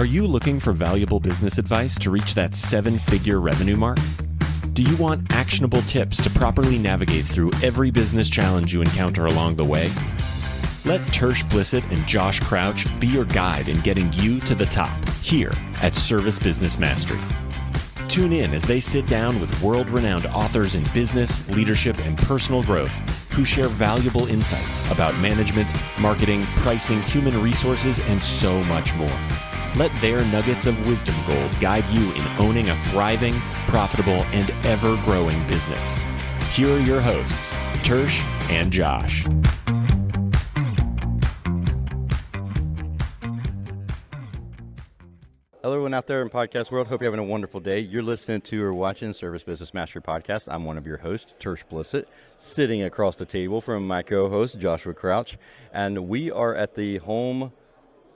Are you looking for valuable business advice to reach that 7-figure revenue mark? Do you want actionable tips to properly navigate through every business challenge you encounter along the way? Let Tersh Blissett and Josh Crouch be your guide in getting you to the top here at Service Business Mastery. Tune in as they sit down with world-renowned authors in business, leadership, and personal growth who share valuable insights about management, marketing, pricing, human resources, and so much more. Let their nuggets of wisdom gold guide you in owning a thriving, profitable, and ever-growing business. Here are your hosts, Tersh and Josh. Hello, everyone out there in podcast world. Hope you're having a wonderful day. You're listening to or watching Service Business Mastery Podcast. I'm one of your hosts, Tersh Blissett, sitting across the table from my co-host, Joshua Crouch. And we are at the Home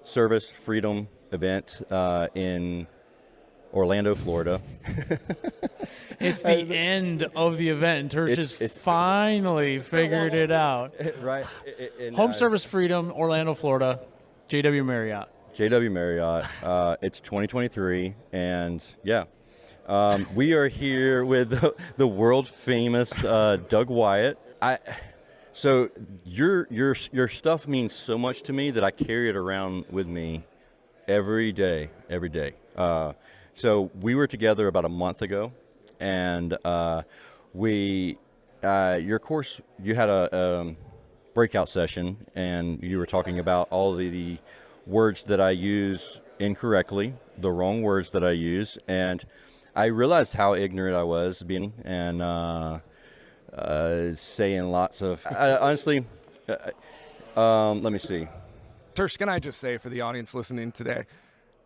Service Freedom event in Orlando, Florida. It's the end of the event. Tersh has finally figured it out. Right. Home Service Freedom, Orlando, Florida, JW Marriott. JW Marriott. It's 2023, and we are here with the world famous Doug Wyatt. So your stuff means so much to me that I carry it around with me every day. So we were together about a month ago, and your course, you had a breakout session, and you were talking about all the words that I use incorrectly, the wrong words that I use, and I realized how ignorant I was being and saying lots of. Honestly, let me see. Tersh, can I just say for the audience listening today,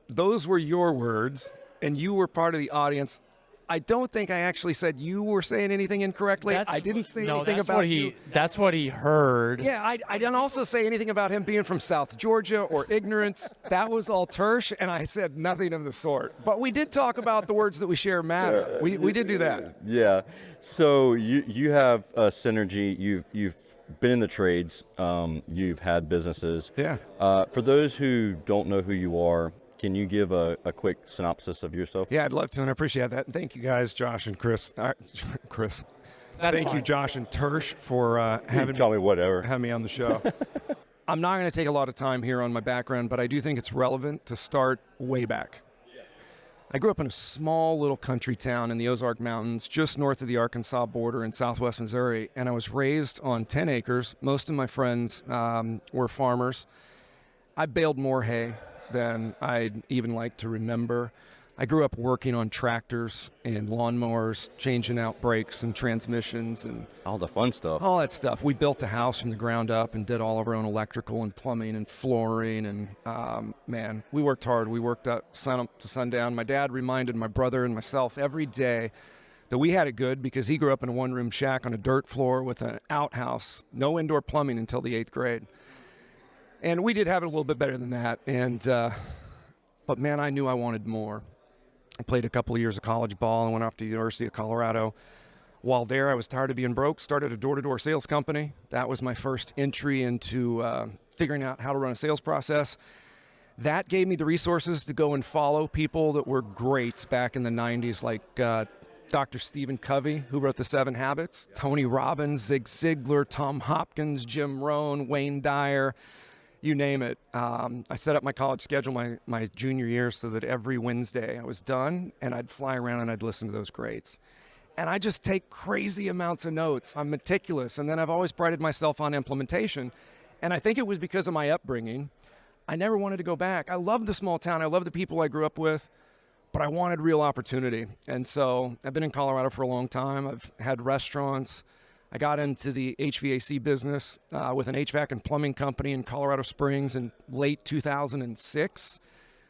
those were your words, and you were part of the audience. I don't think I actually said you were saying anything incorrectly. I didn't say anything about you. That's what he heard. Yeah, I didn't also say anything about him being from South Georgia or ignorance. That was all Tersh, and I said nothing of the sort. But we did talk about the words that we share matter. We did do that. Yeah. So you have a synergy. You've been in the trades. You've had businesses. Yeah. For those who don't know who you are, can you give a quick synopsis of yourself? Yeah, I'd love to, and I appreciate that. And thank you guys, Josh and Chris. Chris. Thank you, Josh and Tersh, for having me on the show. I'm not going to take a lot of time here on my background, but I do think it's relevant to start way back. I grew up in a small little country town in the Ozark Mountains, just north of the Arkansas border in southwest Missouri, and I was raised on 10 acres. Most of my friends were farmers. I baled more hay than I'd even like to remember. I grew up working on tractors and lawnmowers, changing out brakes and transmissions and all the fun stuff. All that stuff. We built a house from the ground up and did all of our own electrical and plumbing and flooring. And man, we worked hard. We worked up sun up to sundown. My dad reminded my brother and myself every day that we had it good because he grew up in a one-room shack on a dirt floor with an outhouse, no indoor plumbing until the 8th grade. And we did have it a little bit better than that. But man, I knew I wanted more. I played a couple of years of college ball and went off to the University of Colorado. While there, I was tired of being broke, started a door-to-door sales company. That was my first entry into figuring out how to run a sales process. That gave me the resources to go and follow people that were greats back in the 90s, like Dr. Stephen Covey, who wrote The 7 Habits, Tony Robbins, Zig Ziglar, Tom Hopkins, Jim Rohn, Wayne Dyer. You name it. I set up my college schedule my junior year so that every Wednesday I was done and I'd fly around and I'd listen to those greats. And I just take crazy amounts of notes. I'm meticulous. And then I've always prided myself on implementation. And I think it was because of my upbringing. I never wanted to go back. I love the small town. I love the people I grew up with, but I wanted real opportunity. And so I've been in Colorado for a long time. I've had restaurants. I got into the HVAC business with an HVAC and plumbing company in Colorado Springs in late 2006.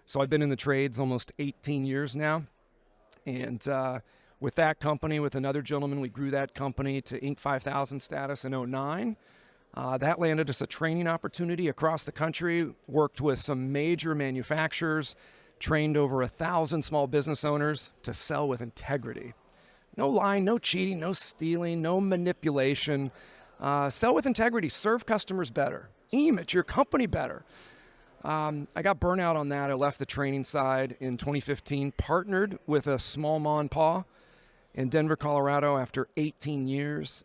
So I've been in the trades almost 18 years now. And with that company, with another gentleman, we grew that company to Inc. 5000 status in 2009. That landed us a training opportunity across the country, worked with some major manufacturers, trained over 1,000 small business owners to sell with integrity. No lying, no cheating, no stealing, no manipulation. Sell with integrity, serve customers better, aim at your company better. I got burnout on that. I left the training side in 2015, partnered with a small ma and pa in Denver, Colorado after 18 years.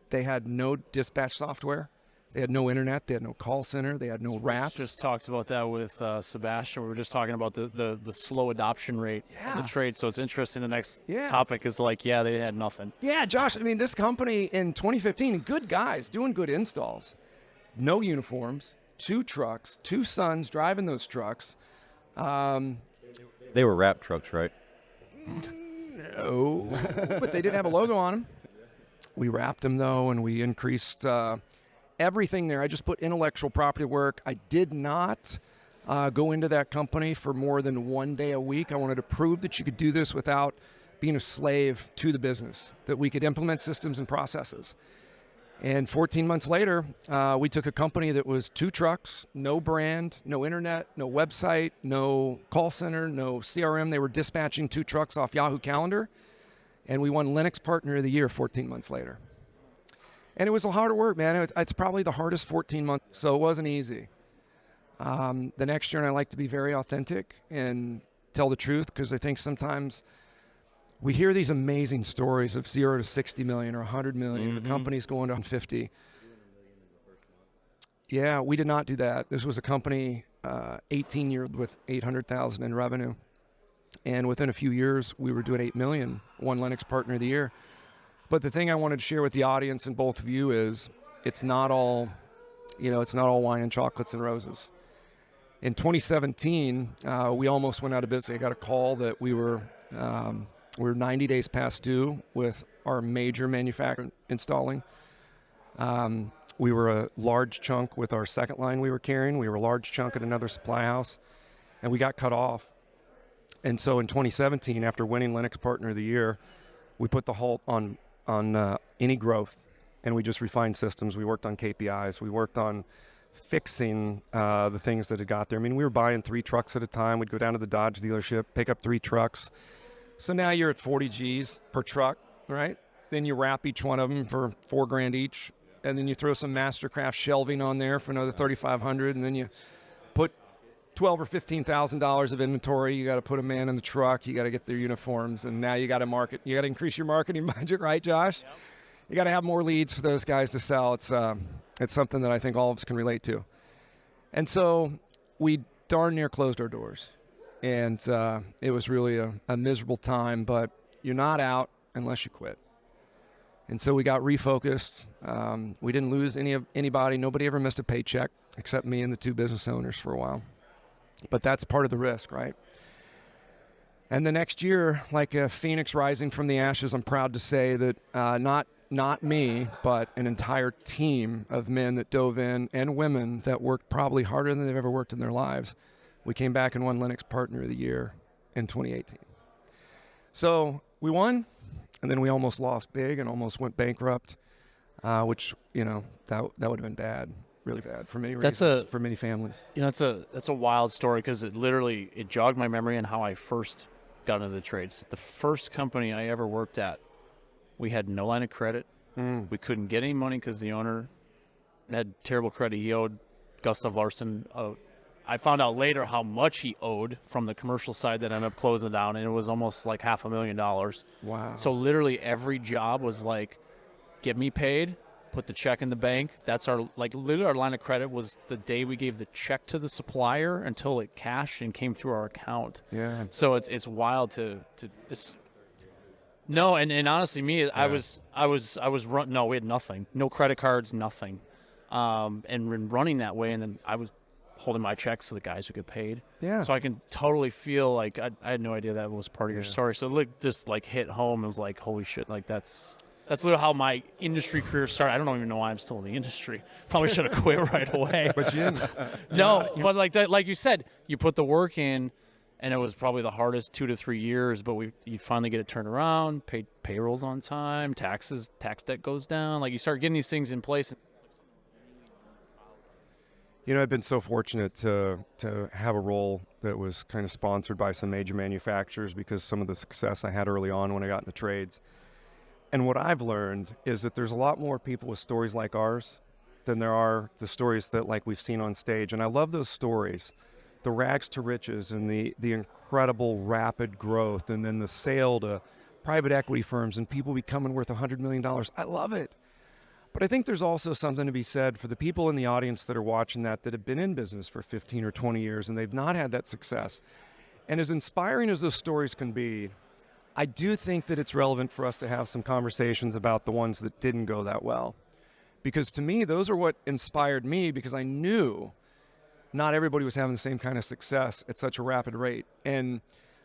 They had no dispatch software. They had no internet. They had no call center. They had no wraps. Just talked about that with Sebastian. We were just talking about the slow adoption rate of the trade. So it's interesting. The next topic is like, they had nothing. Yeah, Josh, I mean, this company in 2015, good guys doing good installs. No uniforms, 2 trucks, 2 sons driving those trucks. They were wrap trucks, right? No, but they did have a logo on them. We wrapped them, though, and we increased everything there. I just put intellectual property work. I did not go into that company for more than 1 day a week. I wanted to prove that you could do this without being a slave to the business, that we could implement systems and processes. And 14 months later, we took a company that was 2 trucks, no brand, no internet, no website, no call center, no CRM. They were dispatching 2 trucks off Yahoo Calendar, and we won Linux Partner of the Year 14 months later. And it was a hard work, man. It's probably the hardest 14 months, so it wasn't easy. The next year, and I like to be very authentic and tell the truth, because I think sometimes we hear these amazing stories of 0 to 60 million or 100 million. The company's going to 150. Yeah, we did not do that. This was a company 18 years with 800,000 in revenue. And within a few years, we were doing 8 million, won Linux Partner of the Year. But the thing I wanted to share with the audience and both of you is it's not all wine and chocolates and roses. In 2017, we almost went out of business. I got a call that we were 90 days past due with our major manufacturer installing. We were a large chunk with our second line we were carrying. We were a large chunk at another supply house, and we got cut off. And so in 2017, after winning Linux Partner of the Year, we put the halt on any growth, and we just refined systems. We worked on KPIs. We worked on fixing the things that had got there. I mean, we were buying 3 trucks at a time. We'd go down to the Dodge dealership, pick up 3 trucks. So now you're at 40 G's per truck, right? Then you wrap each one of them for $4,000 each, and then you throw some Mastercraft shelving on there for another $3,500, and then you put $12,000 or $15,000 of inventory. You got to put a man in the truck. You got to get their uniforms, and now you got to market. You got to increase your marketing budget, right, Josh? Yep. You got to have more leads for those guys to sell. It's something that I think all of us can relate to. And so we darn near closed our doors. And it was really a miserable time, but you're not out unless you quit. And so we got refocused. We didn't lose anybody. Nobody ever missed a paycheck except me and the 2 business owners for a while. But that's part of the risk, right? And the next year, like a phoenix rising from the ashes, I'm proud to say that not me, but an entire team of men that dove in and women that worked probably harder than they've ever worked in their lives. We came back and won Linux Partner of the Year in 2018. So we won, and then we almost lost big and almost went bankrupt, which, that would have been bad, really bad for many reasons, for many families. That's a wild story, because it jogged my memory on how I first got into the trades. The first company I ever worked at, we had no line of credit. We couldn't get any money because the owner had terrible credit. He owed Gustav Larson I found out later how much he owed from the commercial side that ended up closing down, and it was almost like $500,000. Wow. So literally every job was like, get me paid, put the check in the bank. That's literally our line of credit was the day we gave the check to the supplier until it cashed and came through our account. Yeah. So it's wild to no, and honestly, me, yeah. I was no, we had nothing, no credit cards, nothing, and running that way, and then I was holding my checks so the guys would get paid. Yeah. So I can totally feel like I had no idea that was part of your story. So it just hit home. It was like, holy shit, that's literally how my industry career started. I don't even know why I'm still in the industry. Probably should have quit right away. But you didn't. No, but like you said, you put the work in, and it was probably the hardest 2 to 3 years, but you finally get it turned around, paid payrolls on time, tax debt goes down. Like, you start getting these things in place. I've been so fortunate to have a role that was kind of sponsored by some major manufacturers because some of the success I had early on when I got in the trades. And what I've learned is that there's a lot more people with stories like ours than there are the stories that like we've seen on stage. And I love those stories, the rags to riches and the incredible rapid growth, and then the sale to private equity firms and people becoming worth $100 million. I love it. But I think there's also something to be said for the people in the audience that are watching that have been in business for 15 or 20 years and they've not had that success. And as inspiring as those stories can be, I do think that it's relevant for us to have some conversations about the ones that didn't go that well. Because to me, those are what inspired me, because I knew not everybody was having the same kind of success at such a rapid rate. And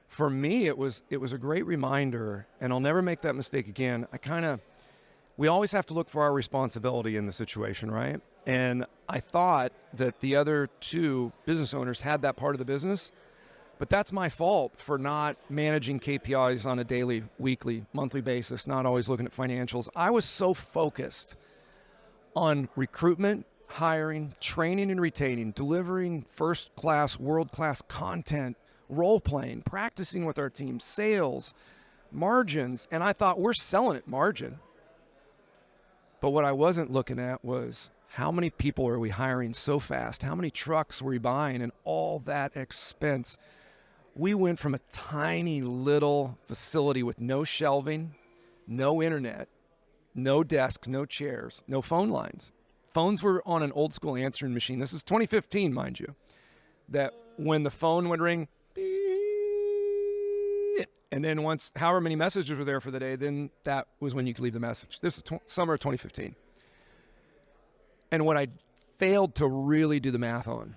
for me, it was a great reminder, and I'll never make that mistake again. We always have to look for our responsibility in the situation, right? And I thought that the other two business owners had that part of the business, but that's my fault for not managing KPIs on a daily, weekly, monthly basis, not always looking at financials. I was so focused on recruitment, hiring, training and retaining, delivering first-class, world-class content, role-playing, practicing with our team, sales, margins, and I thought we're selling at margin. But what I wasn't looking at was how many people are we hiring so fast? How many trucks were we buying and all that expense? We went from a tiny little facility with no shelving, no internet, no desks, no chairs, no phone lines. Phones were on an old school answering machine. This is 2015, mind you, that when the phone would ring, and then once however many messages were there for the day, then that was when you could leave the message. This is summer of 2015. And what I failed to really do the math on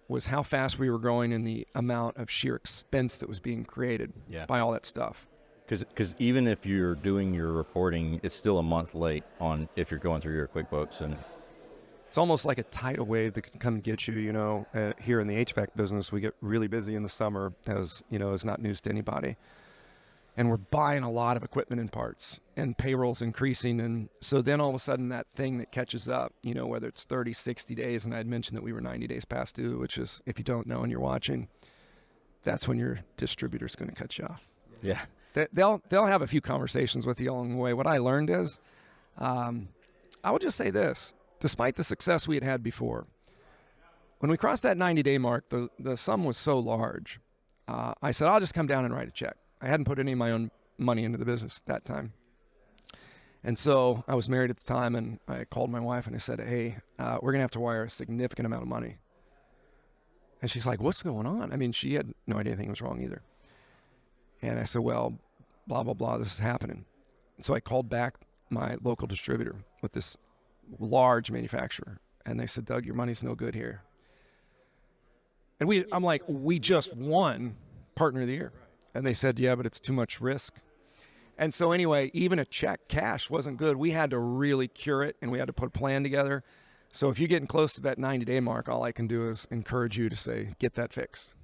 was how fast we were growing and the amount of sheer expense that was being created by all that stuff. Because even if you're doing your reporting, it's still a month late on if you're going through your QuickBooks. And it's almost like a tidal wave that can come get you, here in the HVAC business, we get really busy in the summer, as is not news to anybody. And we're buying a lot of equipment and parts, and payroll's increasing. And so then all of a sudden that thing that catches up, whether it's 30, 60 days, and I'd mentioned that we were 90 days past due, which is, if you don't know and you're watching, that's when your distributor's going to cut you off. yeah. They'll have a few conversations with you along the way. What I learned is, I will just say this, despite the success we had before, when we crossed that 90-day mark, the sum was so large, I said, I'll just come down and write a check. I hadn't put any of my own money into the business at that time. And so I was married at the time, and I called my wife and I said, hey, we're going to have to wire a significant amount of money. And she's like, what's going on? I mean, she had no idea anything was wrong either. And I said, well, blah, blah, blah, this is happening. And so I called back my local distributor with this large manufacturer, and they said, Doug, your money's no good here. And I'm like, we just won Partner of the Year. And they said, yeah, but it's too much risk. And so anyway, even a check cash wasn't good. We had to really cure it, and we had to put a plan together. So if you're getting close to that 90-day mark, all I can do is encourage you to say, get that fixed.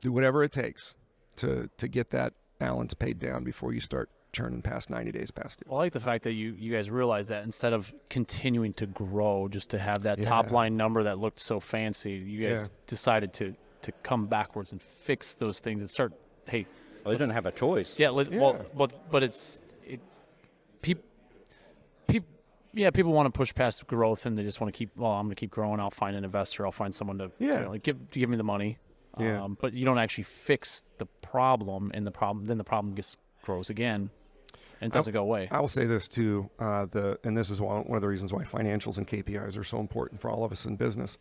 Do whatever it takes to get that balance paid down before you start churning past 90 days past due. Well, I like the fact that you guys realize that instead of continuing to grow just to have that top line number that looked so fancy, you guys decided to come backwards and fix those things and start, hey. Well, they didn't have a choice. Well, but people want to push past growth, and they just want to keep, I'm going to keep growing. I'll find an investor. I'll find someone to give me the money. Yeah. But you don't actually fix the problem, and then the problem grows again, and it doesn't go away. I will say this too, and this is one of the reasons why financials and KPIs are so important for all of us in business.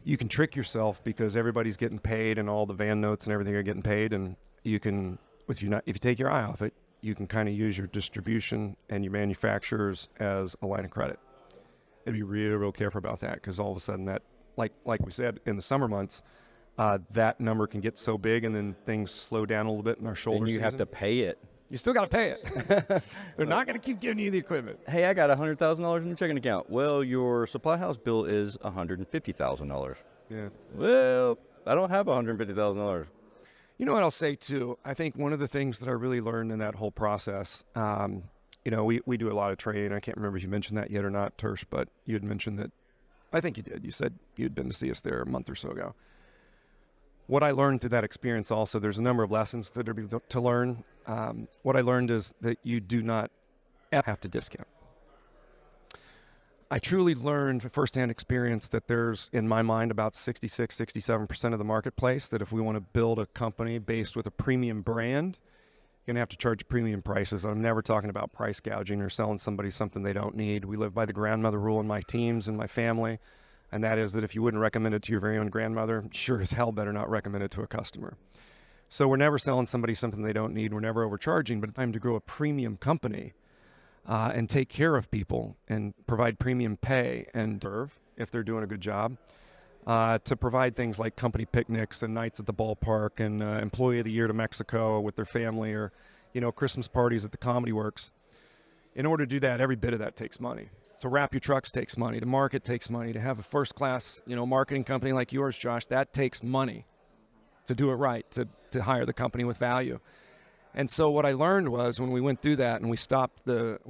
You can trick yourself because everybody's getting paid, and all the van notes and everything are getting paid, and you can, if you take your eye off it, you can kind of use your distribution and your manufacturers as a line of credit. And be real careful about that, because all of a sudden that, like we said, in the summer months, that number can get so big, and then things slow down a little bit in our shoulder Then you season. have to pay it. You still got to pay it. They're not going to keep giving you the equipment. Hey, I got $100,000 in your checking account. Well, your supply house bill is $150,000. Yeah. Well, I don't have $150,000. You know what I'll say too? I think one of the things that I really learned in that whole process, we do a lot of training. I can't remember if you mentioned that yet or not, Tersh, but you had mentioned that. I think you did. You said you'd been to see us there a month or so ago. What I learned through that experience also, there's a number of lessons that are to learn. What I learned is that you do not have to discount. I truly learned firsthand experience that there's, in my mind, about 66, 67% of the marketplace that if we want to build a company based with a premium brand, you're going to have to charge premium prices. I'm never talking about price gouging or selling somebody something they don't need. We live by the grandmother rule in my teams and my family, and that is that if you wouldn't recommend it to your very own grandmother, sure as hell better not recommend it to a customer. So we're never selling somebody something they don't need. We're never overcharging, but it's time to grow a premium company and take care of people and provide premium pay and serve if they're doing a good job. To provide things like company picnics and nights at the ballpark and employee of the year to Mexico with their family, or, Christmas parties at the Comedy Works. In order to do that, every bit of that takes money. To wrap your trucks takes money. To market takes money. To have a first-class, marketing company like yours, Josh, that takes money to do it right, to hire the company with value. And so what I learned was when we went through that and we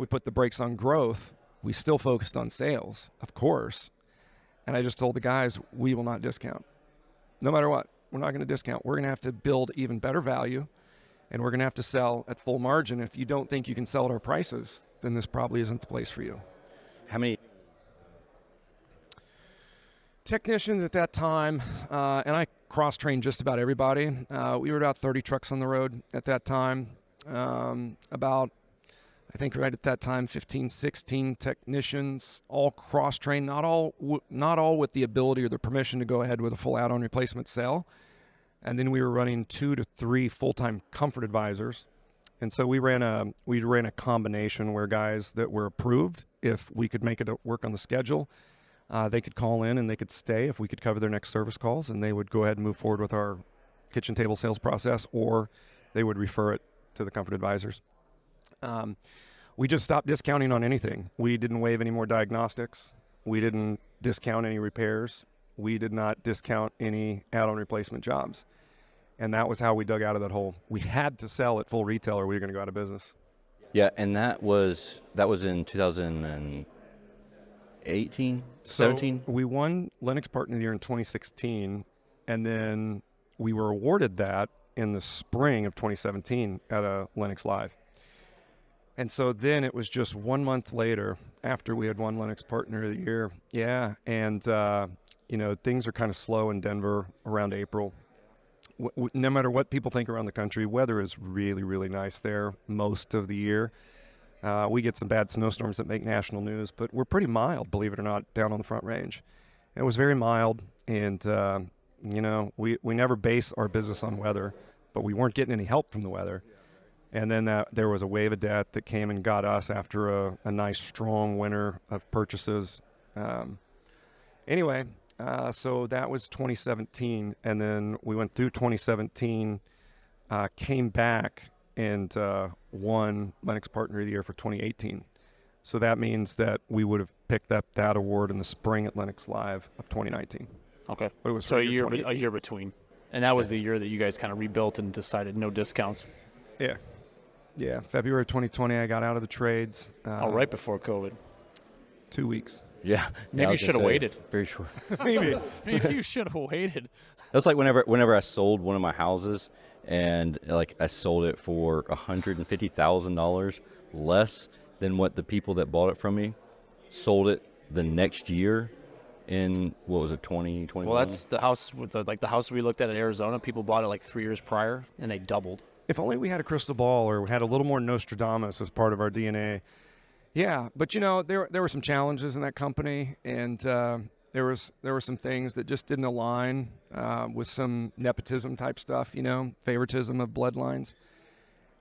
put the brakes on growth, we still focused on sales, of course. And I just told the guys, we will not discount. No matter what, we're not going to discount. We're going to have to build even better value, and we're going to have to sell at full margin. If you don't think you can sell at our prices, then this probably isn't the place for you. How many technicians at that time, and I cross-trained just about everybody. We were about 30 trucks on the road at that time. I think right at that time, 15, 16 technicians, all cross-trained, not all with the ability or the permission to go ahead with a full add-on replacement sale. And then we were running 2 to 3 full-time comfort advisors. And so we ran a combination where guys that were approved, if we could make it work on the schedule, they could call in and they could stay if we could cover their next service calls, and they would go ahead and move forward with our kitchen table sales process, or they would refer it to the comfort advisors. We just stopped discounting on anything. We didn't waive any more diagnostics. We didn't discount any repairs. We did not discount any add-on replacement jobs. And that was how we dug out of that hole. We had to sell at full retail or we were going to go out of business. Yeah, and that was in 2018, 17? So we won Lennox Partner of the Year in 2016, and then we were awarded that in the spring of 2017 at a Lennox Live. And so then it was just 1 month later after we had won Lennox Partner of the Year. Yeah, and things are kind of slow in Denver around April. No matter what people think around the country, weather is really, really nice there most of the year. We get some bad snowstorms that make national news, but we're pretty mild, believe it or not, down on the Front Range. It was very mild, and we never base our business on weather, but we weren't getting any help from the weather. And then there was a wave of debt that came and got us after a nice, strong winter of purchases. So that was 2017, and then we went through 2017, came back, and won Lennox Partner of the Year for 2018. So that means that we would have picked up that award in the spring at Lennox Live of 2019. Okay. But it was so a year year between. And that was the year that you guys kind of rebuilt and decided no discounts. Yeah. February 2020, I got out of the trades. Right before COVID. 2 weeks. Yeah. Maybe you should have waited. Very sure. Maybe you should have waited. That's like whenever I sold one of my houses, and I sold it for $150,000 less than what the people that bought it from me sold it the next year in, 2021? Well, that's the house with the house we looked at in Arizona. People bought it like 3 years prior, and they doubled. If only we had a crystal ball or we had a little more Nostradamus as part of our DNA. Yeah, but there were some challenges in that company, and there were some things that just didn't align with some nepotism type stuff, favoritism of bloodlines,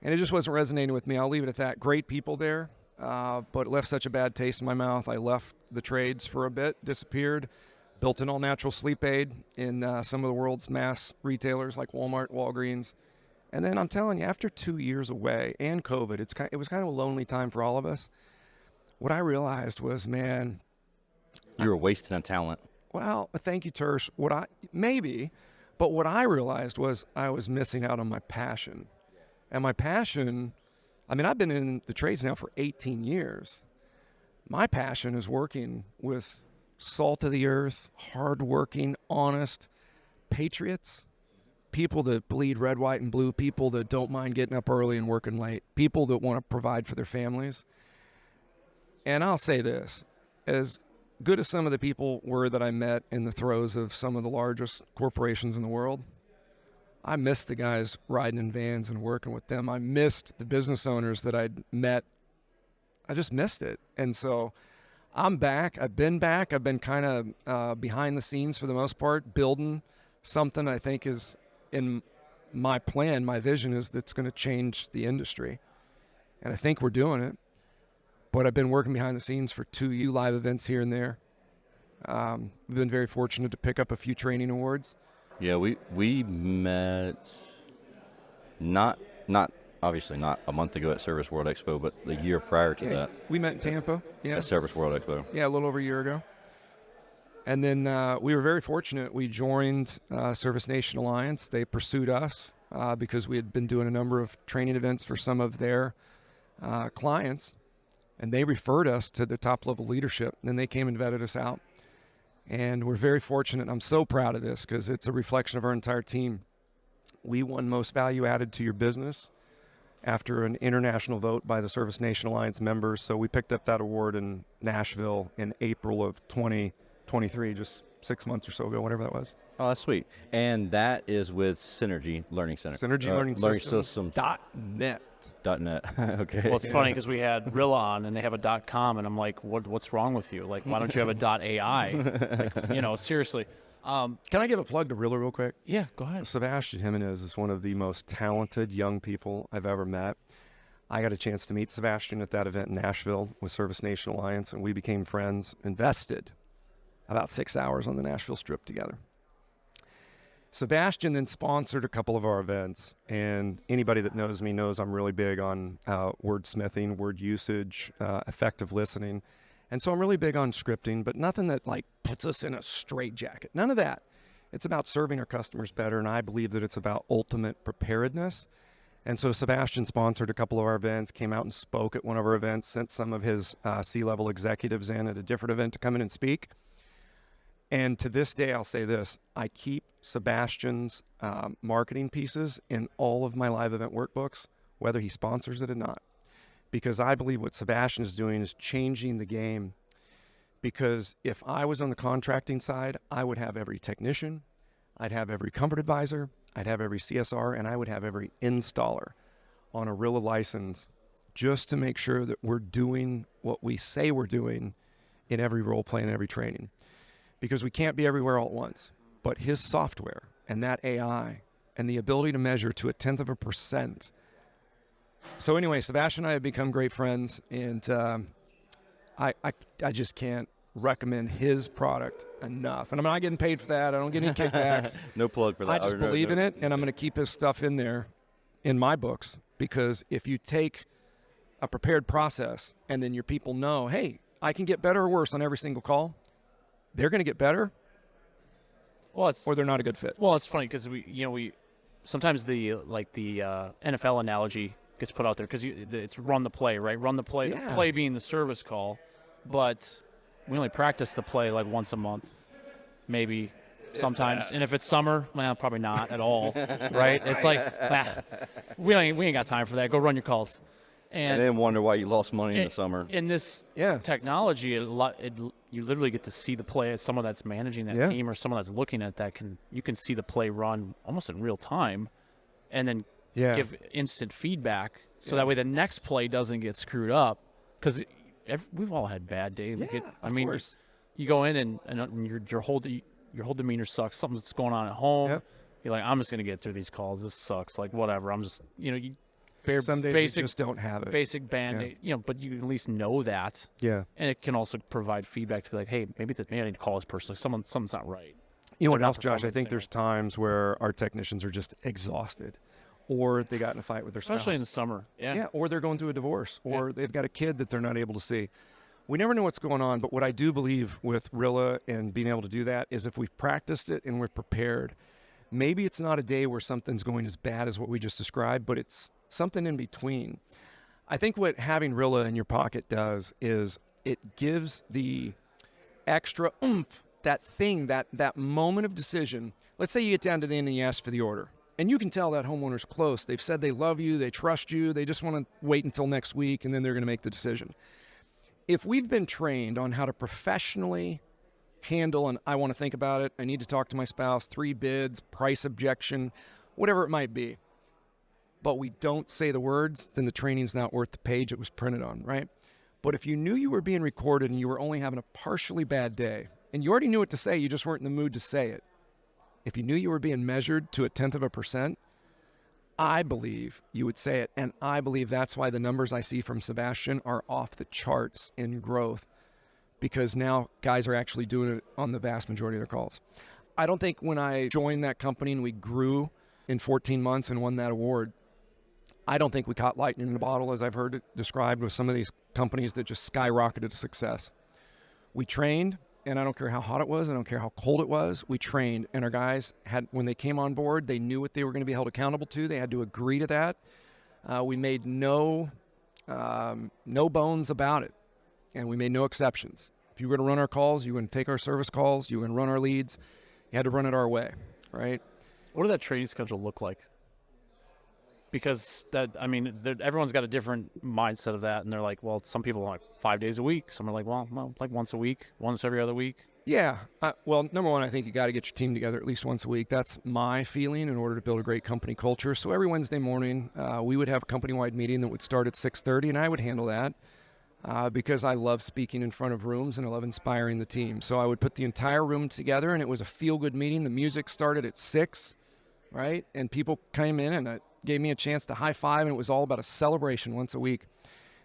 and it just wasn't resonating with me. I'll leave it at that. Great people there, but it left such a bad taste in my mouth. I left the trades for a bit, disappeared, built an all-natural sleep aid in some of the world's mass retailers like Walmart, Walgreens. And then I'm telling you, after 2 years away and COVID, it was kind of a lonely time for all of us. What I realized was, man, you were wasting a talent. Well, thank you, Tersh. What I realized was I was missing out on my passion. And my passion, I've been in the trades now for 18 years. My passion is working with salt of the earth, hardworking, honest patriots. People that bleed red, white, and blue, people that don't mind getting up early and working late, people that want to provide for their families. And I'll say this, as good as some of the people were that I met in the throes of some of the largest corporations in the world, I missed the guys riding in vans and working with them. I missed the business owners that I'd met. I just missed it. And so I'm back. I've been back. I've been kind of behind the scenes for the most part, building something I think is in my plan, my vision is that's going to change the industry. And I think we're doing it. But I've been working behind the scenes for 2 live events here and there. We've been very fortunate to pick up a few training awards. Yeah, we met not obviously not a month ago at Service World Expo, but the year prior to that. We met in Tampa. Yeah. At Service World Expo. Yeah, a little over a year ago. And then we were very fortunate. We joined Service Nation Alliance. They pursued us because we had been doing a number of training events for some of their clients. And they referred us to the top-level leadership. And then they came and vetted us out. And we're very fortunate. I'm so proud of this because it's a reflection of our entire team. We won Most Value Added to Your Business after an international vote by the Service Nation Alliance members. So we picked up that award in Nashville in April of 2023, just 6 months or so ago, whatever that was. Oh, that's sweet. And that is with Synergy Learning Center. Synergy Learning Systems. .net. Okay. Well, it's funny because we had Rilla on, and they have a .com, and I'm like, what's wrong with you? Like, why don't you have a .ai? Like, seriously. Can I give a plug to Rilla real quick? Yeah, go ahead. Sebastian Jimenez is one of the most talented young people I've ever met. I got a chance to meet Sebastian at that event in Nashville with Service Nation Alliance, and we became friends, invested about 6 hours on the Nashville Strip together. Sebastian then sponsored a couple of our events, and anybody that knows me knows I'm really big on wordsmithing, word usage, effective listening. And so I'm really big on scripting, but nothing that like puts us in a straitjacket. None of that. It's about serving our customers better, and I believe that it's about ultimate preparedness. And so Sebastian sponsored a couple of our events, came out and spoke at one of our events, sent some of his C-level executives in at a different event to come in and speak. And to this day, I'll say this, I keep Sebastian's marketing pieces in all of my live event workbooks, whether he sponsors it or not. Because I believe what Sebastian is doing is changing the game. Because if I was on the contracting side, I would have every technician, I'd have every comfort advisor, I'd have every CSR, and I would have every installer on a Rilla license just to make sure that we're doing what we say we're doing in every role play and every training. Because we can't be everywhere all at once. But his software and that AI and the ability to measure to 0.1%. So anyway, Sebastian and I have become great friends, and I just can't recommend his product enough. And I'm not getting paid for that. I don't get any kickbacks. No plug for that. I just believe in it, and I'm going to keep his stuff in there in my books, because if you take a prepared process and then your people know, hey, I can get better or worse on every single call, they're going to get better, or they're not a good fit. Well, it's funny because we sometimes the NFL analogy gets put out there because it's run the play, right? Run the play, Yeah. the play being the service call, but we only practice the play like once a month, maybe sometimes. And if it's summer, well, probably not at all, right? It's like, we ain't got time for that. Go run your calls. And then wonder why you lost money in the summer. In this technology, you literally get to see the play as someone that's managing that team or someone that's looking at that. You can see the play run almost in real time and then give instant feedback so that way the next play doesn't get screwed up, because we've all had bad days. Of course. You go in and your whole demeanor sucks. Something's going on at home. Yep. You're like, I'm just going to get through these calls. This sucks. Like, whatever. I'm just, some days basic, we just don't have it. Basic band-aid, but you at least know that. Yeah. And it can also provide feedback to be like, hey, maybe I need to call this person. Something's not right. You know what else, Josh? I think there's times where our technicians are just exhausted, or they got in a fight with their spouse. Especially in the summer. Yeah, or they're going through a divorce, or they've got a kid that they're not able to see. We never know what's going on, but what I do believe with Rilla and being able to do that is if we've practiced it and we're prepared, maybe it's not a day where something's going as bad as what we just described, but it's something in between. I think what having Rilla in your pocket does is it gives the extra oomph, that thing, that moment of decision. Let's say you get down to the end and you ask for the order, and you can tell that homeowner's close. They've said they love you, they trust you, they just want to wait until next week, and then they're going to make the decision. if we've been trained on how to professionally handle, and I want to think about it, I need to talk to my spouse, 3 bids, price objection, whatever it might be, but we don't say the words, then the training's not worth the page it was printed on, right? But if you knew you were being recorded and you were only having a partially bad day, and you already knew what to say, you just weren't in the mood to say it. If you knew you were being measured to 0.1%, I believe you would say it. And I believe that's why the numbers I see from Sebastian are off the charts in growth, because now guys are actually doing it on the vast majority of their calls. I don't think when I joined that company and we grew in 14 months and won that award, I don't think we caught lightning in a bottle, as I've heard it described with some of these companies that just skyrocketed to success. We trained, and I don't care how hot it was, I don't care how cold it was, we trained, and our guys had, when they came on board, they knew what they were going to be held accountable to. They had to agree to that. We made no bones about it, and we made no exceptions. If you were going to run our calls, you were going to take our service calls, you were going to run our leads, you had to run it our way, right? What did that training schedule look like? Because that, I mean, everyone's got a different mindset of that, and they're like, well, some people are like 5 days a week. Some are like, well, like once a week, once every other week. Yeah. Well, number one, I think you got to get your team together at least once a week. That's my feeling in order to build a great company culture. So every Wednesday morning, we would have a company-wide meeting that would start at 6:30, and I would handle that because I love speaking in front of rooms and I love inspiring the team. So I would put the entire room together, and it was a feel-good meeting. The music started at 6, right? And people came in and it gave me a chance to high-five, and it was all about a celebration once a week.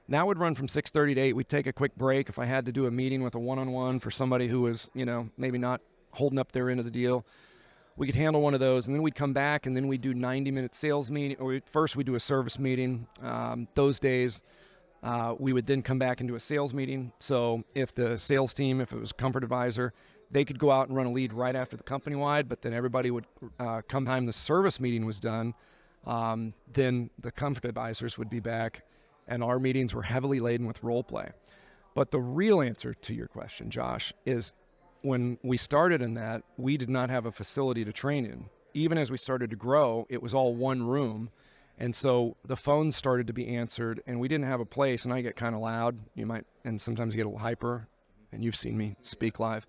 That would run from 6:30 to 8. We'd take a quick break if I had to do a meeting with a one-on-one for somebody who was, maybe not holding up their end of the deal. We could handle one of those, and then we'd come back, and then we'd do 90-minute sales meeting. Or first we'd do a service meeting. Those days, we would then come back and do a sales meeting. So if the sales team, if it was Comfort Advisor, they could go out and run a lead right after the company-wide, but then everybody would, come time the service meeting was done, then the Comfort Advisors would be back, and our meetings were heavily laden with role play. But the real answer to your question, Josh, is when we started in that, we did not have a facility to train in. Even as we started to grow, it was all one room. And so the phones started to be answered, and we didn't have a place, and I get kind of loud. And sometimes you get a little hyper, and you've seen me speak live.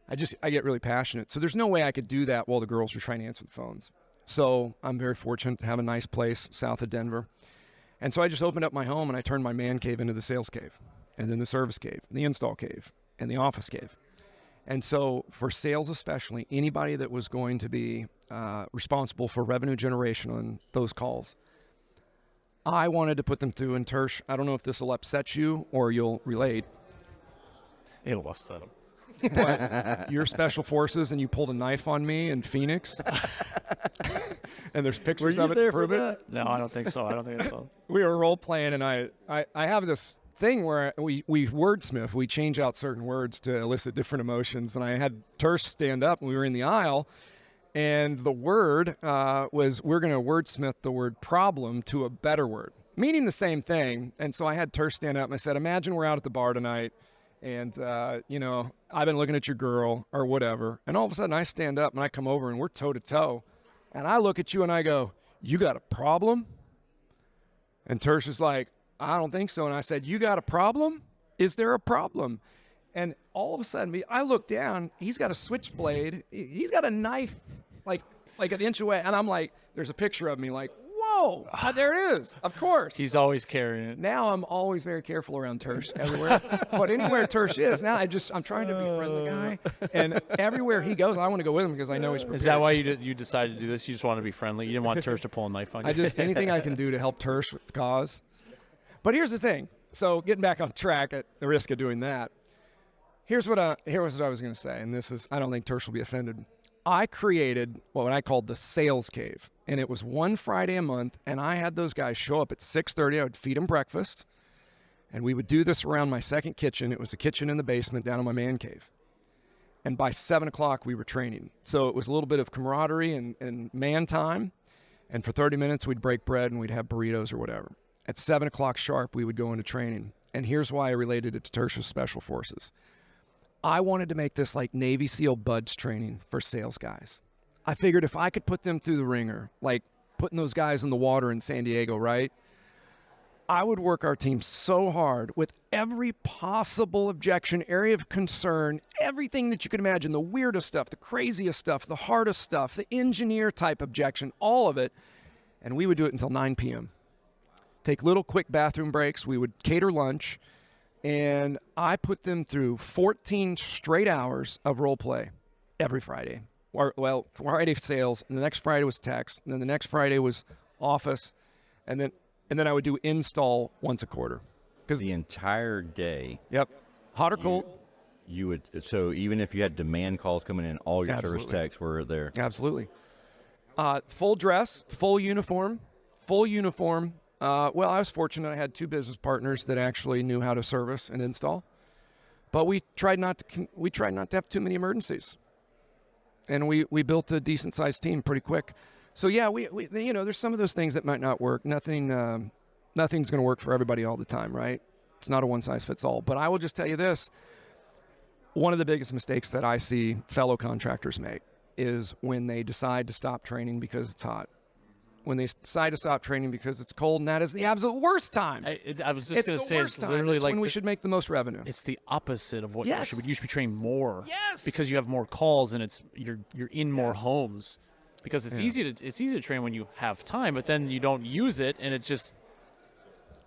I get really passionate. So there's no way I could do that while the girls were trying to answer the phones. So I'm very fortunate to have a nice place south of Denver. And so I just opened up my home and I turned my man cave into the sales cave, and then the service cave, the install cave, and the office cave. And so for sales especially, anybody that was going to be responsible for revenue generation on those calls, I wanted to put them through. And Tersh, I don't know if this will upset you or you'll relate. It'll upset them. But you're special forces and you pulled a knife on me in Phoenix. And there's pictures of it to prove it. No, I don't think so. I don't think so. We were role playing, and I have this thing where we wordsmith. We change out certain words to elicit different emotions. And I had Tersh stand up, and we were in the aisle, and the word was, we're going to wordsmith the word problem to a better word, meaning the same thing. And so I had Tersh stand up, and I said, imagine we're out at the bar tonight, and, I've been looking at your girl or whatever. And all of a sudden I stand up and I come over and we're toe to toe. And I look at you and I go, you got a problem? And Tersh is like, I don't think so. And I said, you got a problem? Is there a problem? And all of a sudden I look down, he's got a switchblade. He's got a knife like an inch away. And I'm like, there's a picture of me like, whoa, there it is. Of course. He's always carrying it. Now I'm always very careful around Tersh everywhere. But anywhere Tersh is, now I'm trying to befriend the guy. And everywhere he goes, I want to go with him because I know he's prepared. Is that why you decided to do this? You just want to be friendly? You didn't want Tersh to pull a knife on you? Anything I can do to help Tersh with the cause. But here's the thing. So getting back on track at the risk of doing that, here's what I was going to say. And this is, I don't think Tersh will be offended. I created what I called the sales cave. And it was one Friday a month, and I had those guys show up at 6:30. I would feed them breakfast, and we would do this around my second kitchen. It was a kitchen in the basement down in my man cave. And by 7 o'clock, we were training. So it was a little bit of camaraderie and man time. And for 30 minutes, we'd break bread, and we'd have burritos or whatever. At 7 o'clock sharp, we would go into training. And here's why I related it to Tersh's Special Forces. I wanted to make this like Navy SEAL buds training for sales guys. I figured if I could put them through the ringer, like putting those guys in the water in San Diego, right? I would work our team so hard with every possible objection, area of concern, everything that you can imagine, the weirdest stuff, the craziest stuff, the hardest stuff, the engineer type objection, all of it. And we would do it until 9 p.m. Take little quick bathroom breaks. We would cater lunch. And I put them through 14 straight hours of role play every Friday. Well, Friday sales, and the next Friday was text, and then the next Friday was office, and then I would do install once a quarter. The entire day. Yep. Hot or cold. You would, so even if you had demand calls coming in, all your service techs were there. Absolutely. Full dress, full uniform. Well, I was fortunate. I had 2 business partners that actually knew how to service and install, but we tried not to have too many emergencies, and we built a decent sized team pretty quick. So yeah, we there's some of those things that might not work. Nothing's going to work for everybody all the time, right? It's not a one size fits all. But I will just tell you this: one of the biggest mistakes that I see fellow contractors make is when they decide to stop training because it's hot. When they decide to stop training because it's cold, and that is the absolute worst time. I was just going to say, it's literally like when we should make the most revenue. It's the opposite of what Yes. you should be trained more. Yes. Because you have more calls and you're in more homes. Because it's easy to train when you have time, but then you don't use it, and it just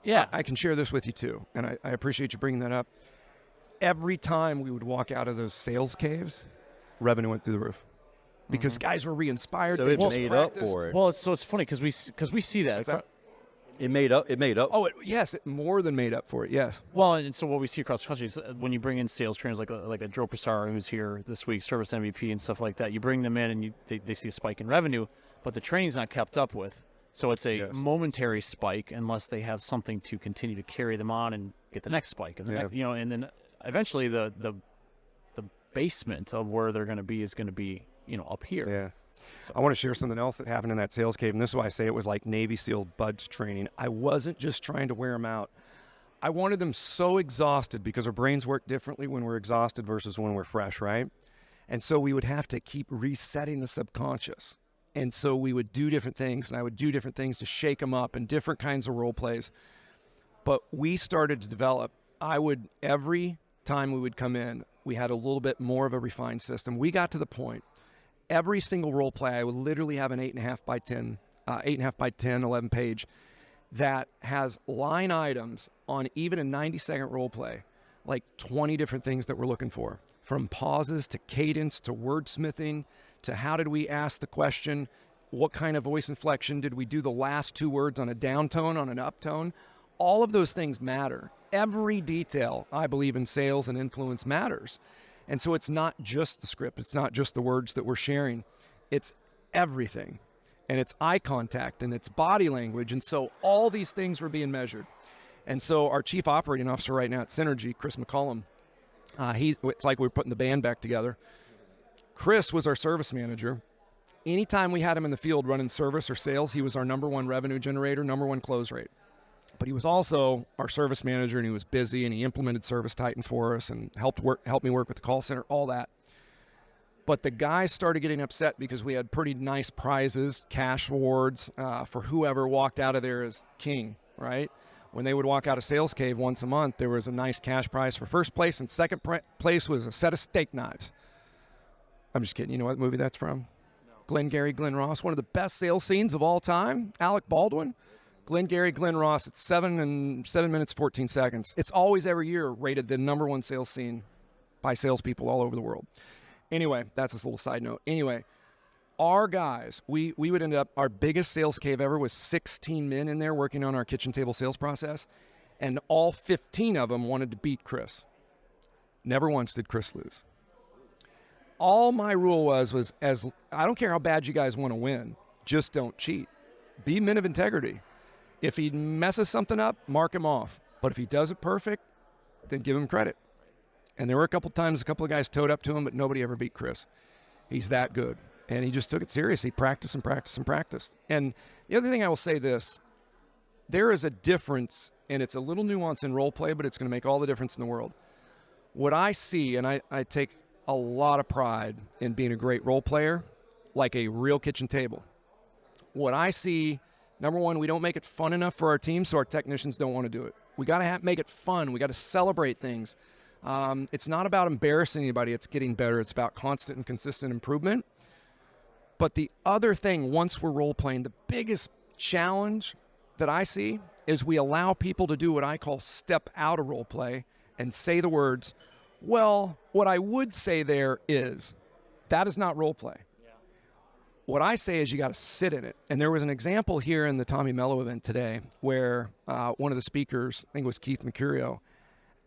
I can share this with you too, and I appreciate you bringing that up. Every time we would walk out of those sales caves, revenue went through the roof. Because guys were re-inspired. So it made up for it. Well, it's funny because we see that. It made up. Oh, yes, it more than made up for it. Yes. Well, and so what we see across the country is when you bring in sales trainers like a Joe Prasara who's here this week, service MVP and stuff like that. You bring them in and they see a spike in revenue, but the training's not kept up with. So it's a momentary spike unless they have something to continue to carry them on and get the next spike. And and then eventually the basement of where they're going to be is going to be up here. Yeah. So. I want to share something else that happened in that sales cave, and this is why I say it was like Navy SEAL buds training. I wasn't just trying to wear them out. I wanted them so exhausted because our brains work differently when we're exhausted versus when we're fresh, right? And so we would have to keep resetting the subconscious. And so we would do different things, and I would do different things to shake them up and different kinds of role plays. But we started to develop. Every time we would come in, we had a little bit more of a refined system. We got to the point. Every single role play, I would literally have an 8.5 by 10, 11 page that has line items on even a 90-second role play, like 20 different things that we're looking for, from pauses to cadence to wordsmithing to how did we ask the question, what kind of voice inflection did we do the last 2 words on a down tone, on an up tone. All of those things matter. Every detail, I believe, in sales and influence matters. And so it's not just the script. It's not just the words that we're sharing. It's everything. And it's eye contact and it's body language. And so all these things were being measured. And so our chief operating officer right now at Synergy, Chris McCollum, it's like we're putting the band back together. Chris was our service manager. Anytime we had him in the field running service or sales, he was our number 1 revenue generator, number 1 close rate. But he was also our service manager, and he was busy, and he implemented Service Titan for us and helped me work with the call center, all that. But the guys started getting upset because we had pretty nice prizes, cash awards for whoever walked out of there as king, right? When they would walk out of Sales Cave once a month, there was a nice cash prize for first place, and second place was a set of steak knives. I'm just kidding. You know what movie that's from? No. Glengarry Glen Ross, one of the best sales scenes of all time. Alec Baldwin. Glengarry Glen Ross, it's 7 minutes, 14 seconds. It's always every year rated the number 1 sales scene by salespeople all over the world. Anyway, that's a little side note. Anyway, our guys, we would end up, our biggest sales cave ever was 16 men in there working on our kitchen table sales process, and all 15 of them wanted to beat Chris. Never once did Chris lose. All my rule was as I don't care how bad you guys want to win, just don't cheat. Be men of integrity. If he messes something up, mark him off. But if he does it perfect, then give him credit. And there were a couple of guys towed up to him, but nobody ever beat Chris. He's that good. And he just took it seriously, practiced and practiced and practiced. And the other thing I will say this, there is a difference, and it's a little nuance in role play, but it's going to make all the difference in the world. What I see, and I take a lot of pride in being a great role player, like a real kitchen table. What I see, number 1, we don't make it fun enough for our team, so our technicians don't want to do it. We got to make it fun. We got to celebrate things. It's not about embarrassing anybody. It's getting better. It's about constant and consistent improvement. But the other thing, once we're role playing, the biggest challenge that I see is we allow people to do what I call step out of role play and say the words, well, what I would say there is, that is not role play. Yeah. What I say is you got to sit in it. And there was an example here in the Tommy Mello event today where one of the speakers, I think it was Keith Mercurio,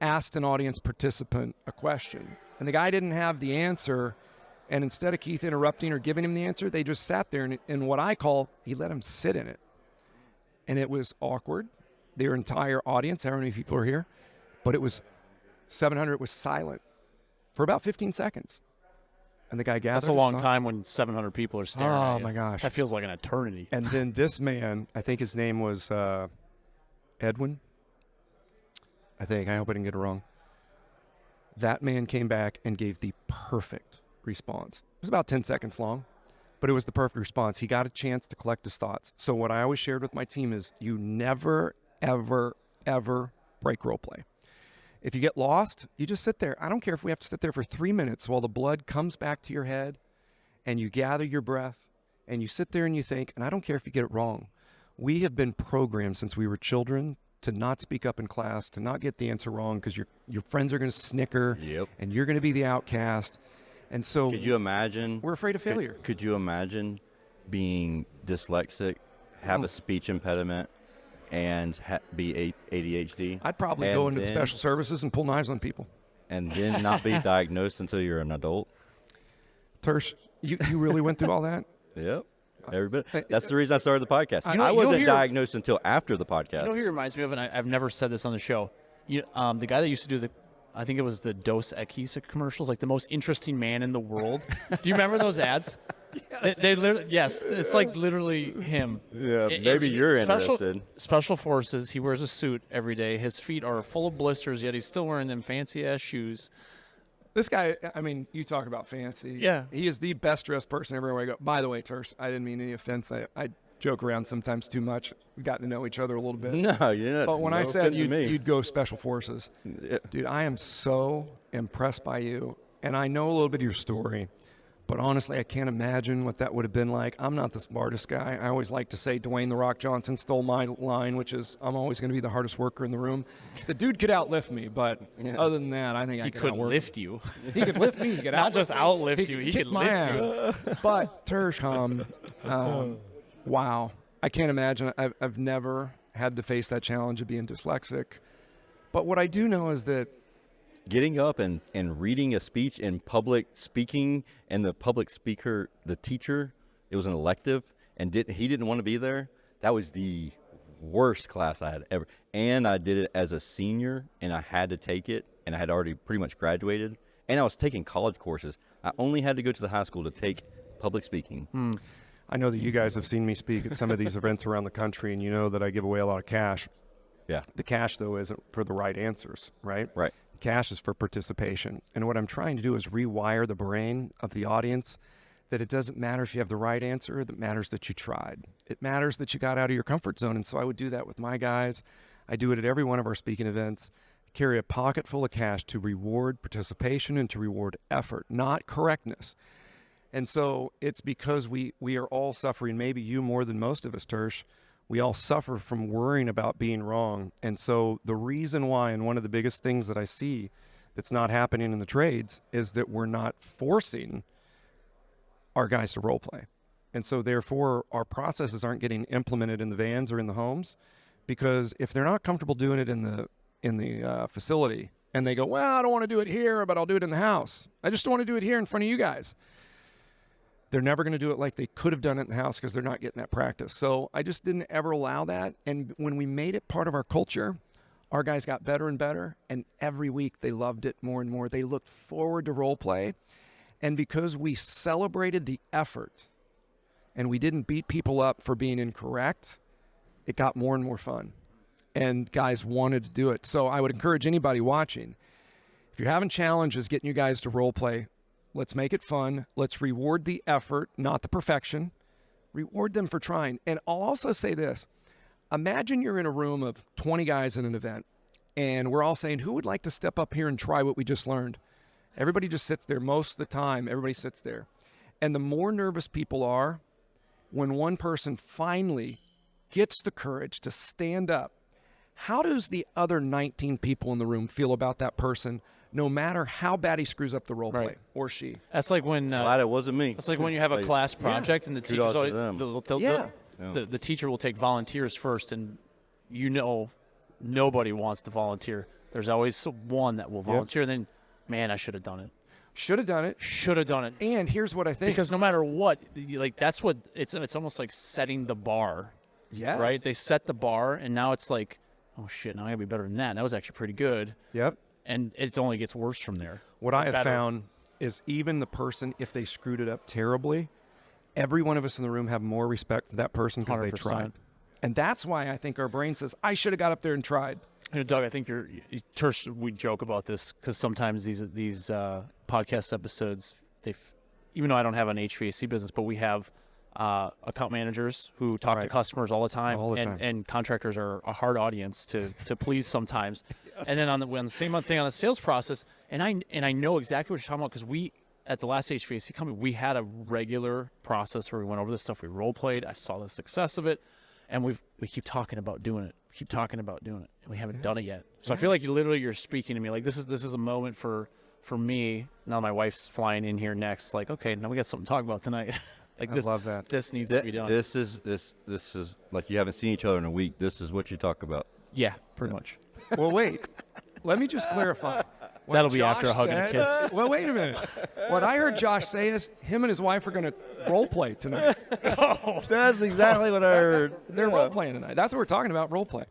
asked an audience participant a question. And the guy didn't have the answer. And instead of Keith interrupting or giving him the answer, they just sat there. And what I call, he let him sit in it. And it was awkward. Their entire audience, however many people are here, but it was 700 was silent for about 15 seconds. And the guy gathered. That's a long time when 700 people are staring at you. Oh, my gosh. That feels like an eternity. And then this man, I think his name was Edwin. I hope I didn't get it wrong. That man came back and gave the perfect response. It was about 10 seconds long, but it was the perfect response. He got a chance to collect his thoughts. So what I always shared with my team is you never, ever, ever break role play. If you get lost, you just sit there. I don't care if we have to sit there for 3 minutes while the blood comes back to your head and you gather your breath and you sit there and you think, and I don't care if you get it wrong. We have been programmed since we were children to not speak up in class, to not get the answer wrong because your friends are going to snicker and you're going to be the outcast. And so could you imagine? We're afraid of failure. Could you imagine being dyslexic, have a speech impediment, and be ADHD? I'd probably go into the special services and pull knives on people. And then not be diagnosed until you're an adult? Tersh, you really went through all that? Yep. Every bit. That's the reason I started the podcast. I wasn't diagnosed until after the podcast. You know who he reminds me of, and I've never said this on the show. The guy that used to do I think it was the Dos Equis commercials, like the most interesting man in the world. Do you remember those ads? Yes. They literally, yes, it's like literally him. Yeah, maybe you're interested. Special Forces, he wears a suit every day. His feet are full of blisters, yet he's still wearing them fancy-ass shoes. This guy, I mean, you talk about fancy. Yeah. He is the best-dressed person everywhere I go. By the way, Tersh, I didn't mean any offense. I joke around sometimes too much. We've gotten to know each other a little bit. No, you're not. But when I said you'd go Special Forces, dude, I am so impressed by you. And I know a little bit of your story. But honestly, I can't imagine what that would have been like. I'm not the smartest guy. I always like to say Dwayne "The Rock" Johnson stole my line, which is I'm always going to be the hardest worker in the room. The dude could outlift me, but other than that, I think he could lift you. He could lift me. He could not just outlift you. He could lift you. But Tersh, wow. I can't imagine. I've never had to face that challenge of being dyslexic. But what I do know is that getting up and reading a speech in public speaking, and the public speaker, the teacher, it was an elective, and he didn't want to be there. That was the worst class I had ever. And I did it as a senior, and I had to take it, and I had already pretty much graduated. And I was taking college courses. I only had to go to the high school to take public speaking. I know that you guys have seen me speak at some of these events around the country, and you know that I give away a lot of cash. Yeah. The cash, though, isn't for the right answers, right? Right. Cash is for participation. And what I'm trying to do is rewire the brain of the audience that it doesn't matter if you have the right answer, it matters that you tried. It matters that you got out of your comfort zone. And so I would do that with my guys. I do it at every one of our speaking events. Carry a pocket full of cash to reward participation and to reward effort, not correctness. And so it's because we are all suffering, maybe you more than most of us, Tersh. We all suffer from worrying about being wrong. And so the reason why, and one of the biggest things that I see that's not happening in the trades, is that we're not forcing our guys to role play. And so therefore our processes aren't getting implemented in the vans or in the homes, because if they're not comfortable doing it in the facility and they go, well, I don't want to do it here, but I'll do it in the house. I just want to do it here in front of you guys. They're never going to do it like they could have done it in the house because they're not getting that practice. So I just didn't ever allow that. And when we made it part of our culture, our guys got better and better. And every week they loved it more and more. They looked forward to role play. And because we celebrated the effort and we didn't beat people up for being incorrect, it got more and more fun. And guys wanted to do it. So I would encourage anybody watching, if you're having challenges getting you guys to role play, let's make it fun. Let's reward the effort, not the perfection. Reward them for trying. And I'll also say this. Imagine you're in a room of 20 guys in an event, and we're all saying, who would like to step up here and try what we just learned? Everybody just sits there. Most of the time, everybody sits there. And the more nervous people are, when one person finally gets the courage to stand up, how does the other 19 people in the room feel about that person, no matter how bad he screws up the role play, or she? That's like when Glad it wasn't me. that's like when you have a class project and the teacher's Kudos to always, them. the teacher will take volunteers first, and nobody wants to volunteer. There's always one that will volunteer. Then, man, I should have done it. Should have done it. Should have done it. And here's what I think. Because no matter what, that's what it's almost like setting the bar. Yes. Right? They set the bar, and now it's like, oh shit, now I gotta be better than that. That was actually pretty good. Yep. And it only gets worse from there. What I have found is even the person, if they screwed it up terribly, every one of us in the room have more respect for that person because they 100%. tried. And that's why I think our brain says, I should have got up there and tried. Doug, I think we joke about this because sometimes these podcast episodes, even though I don't have an HVAC business, but we have account managers who talk to customers all the time, and contractors are a hard audience to please sometimes. Yes. And then on the same thing on the sales process, and I know exactly what you're talking about because we at the last HVAC company we had a regular process where we went over this stuff, we role played, I saw the success of it, and we keep talking about doing it. Keep talking about doing it, and we haven't done it yet. So I feel like you're speaking to me like this is a moment for me. Now my wife's flying in here next. Like, okay, now we got something to talk about tonight. Like this, I love that. This needs to be done. This is like you haven't seen each other in a week. This is what you talk about. Yeah, pretty much. Well, wait. Let me just clarify. What That'll be Josh after a hug and a kiss. Well, wait a minute. What I heard Josh say is him and his wife are going to role play tonight. That's exactly what I heard. They're role playing tonight. That's what we're talking about, role play.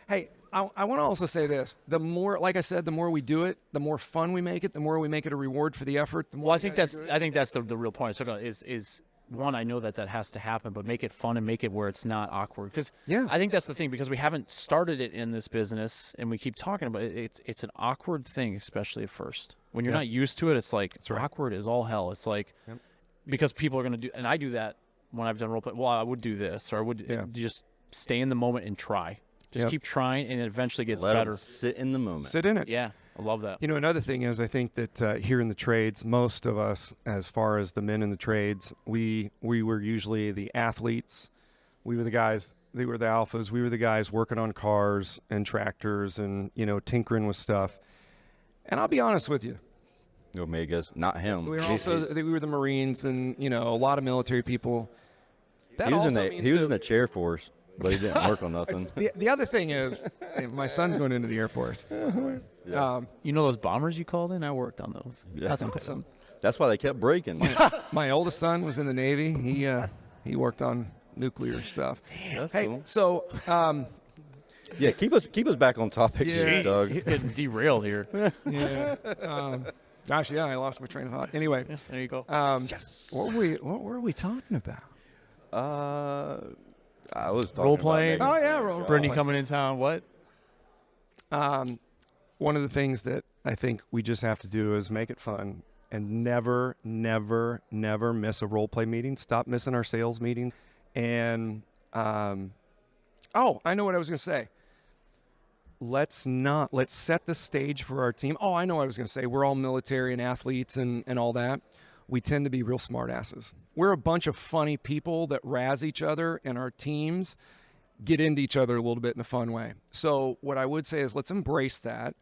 Hey, I want to also say this. The more, like I said, the more we do it, the more fun we make it, the more we make it a reward for the effort. The more Well, I think that's the real point. So is one, I know that has to happen, but make it fun and make it where it's not awkward. Because I think that's the thing, because we haven't started it in this business, and we keep talking about it. It's an awkward thing, especially at first. When you're not used to it, it's like awkward as all hell. It's like because people are going to do, and I do that when I've done role play. Well, I would do this, or I would just stay in the moment and try. Just keep trying, and it eventually gets better. Sit in the moment. Sit in it. Yeah, I love that. You know, another thing is I think that here in the trades, most of us, as far as the men in the trades, we were usually the athletes. We were the guys. They were the alphas. We were the guys working on cars and tractors and, tinkering with stuff. And I'll be honest with you. Omegas, not him. We were the Marines and, a lot of military people. He was in the chair force. But he didn't work on nothing. The other thing is, my son's going into the Air Force. Those bombers you called in? I worked on those. Yeah. That's awesome. That's why they kept breaking. My oldest son was in the Navy. He worked on nuclear stuff. That's hey, cool. So keep us back on topic, here, Doug. He's getting derailed here. I lost my train of thought. Anyway, there you go. What were we talking about? I was talking role playing. about role Brittany play. coming in town. What? One of the things that I think we just have to do is make it fun and never, never, never miss a role play meeting. Stop missing our sales meeting. And I know what I was going to say. Let's set the stage for our team. Oh, I know what I was going to say. We're all military and athletes and all that. We tend to be real smart asses. We're a bunch of funny people that razz each other, and our teams get into each other a little bit in a fun way. So what I would say is let's embrace that.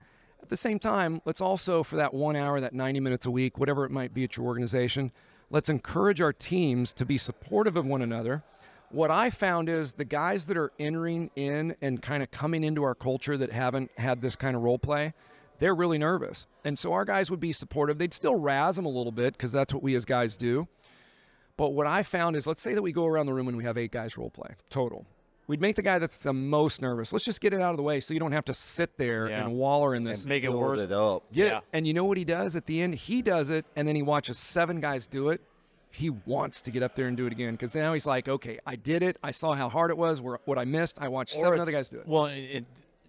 At the same time, let's also, for that 1 hour, that 90 minutes a week, whatever it might be at your organization, let's encourage our teams to be supportive of one another. What I found is the guys that are entering in and kind of coming into our culture that haven't had this kind of role play, they're really nervous. And so our guys would be supportive. They'd still razz them a little bit because that's what we as guys do. But what I found is, let's say that we go around the room and we have 8 guys role play total. We'd make the guy that's the most nervous. Let's just get it out of the way so you don't have to sit there and waller in this. And make it worse. Get it. And you know what he does at the end? He does it, and then he watches 7 guys do it. He wants to get up there and do it again because now he's like, okay, I did it. I saw how hard it was, what I missed. I watched 7 other guys do it. Well,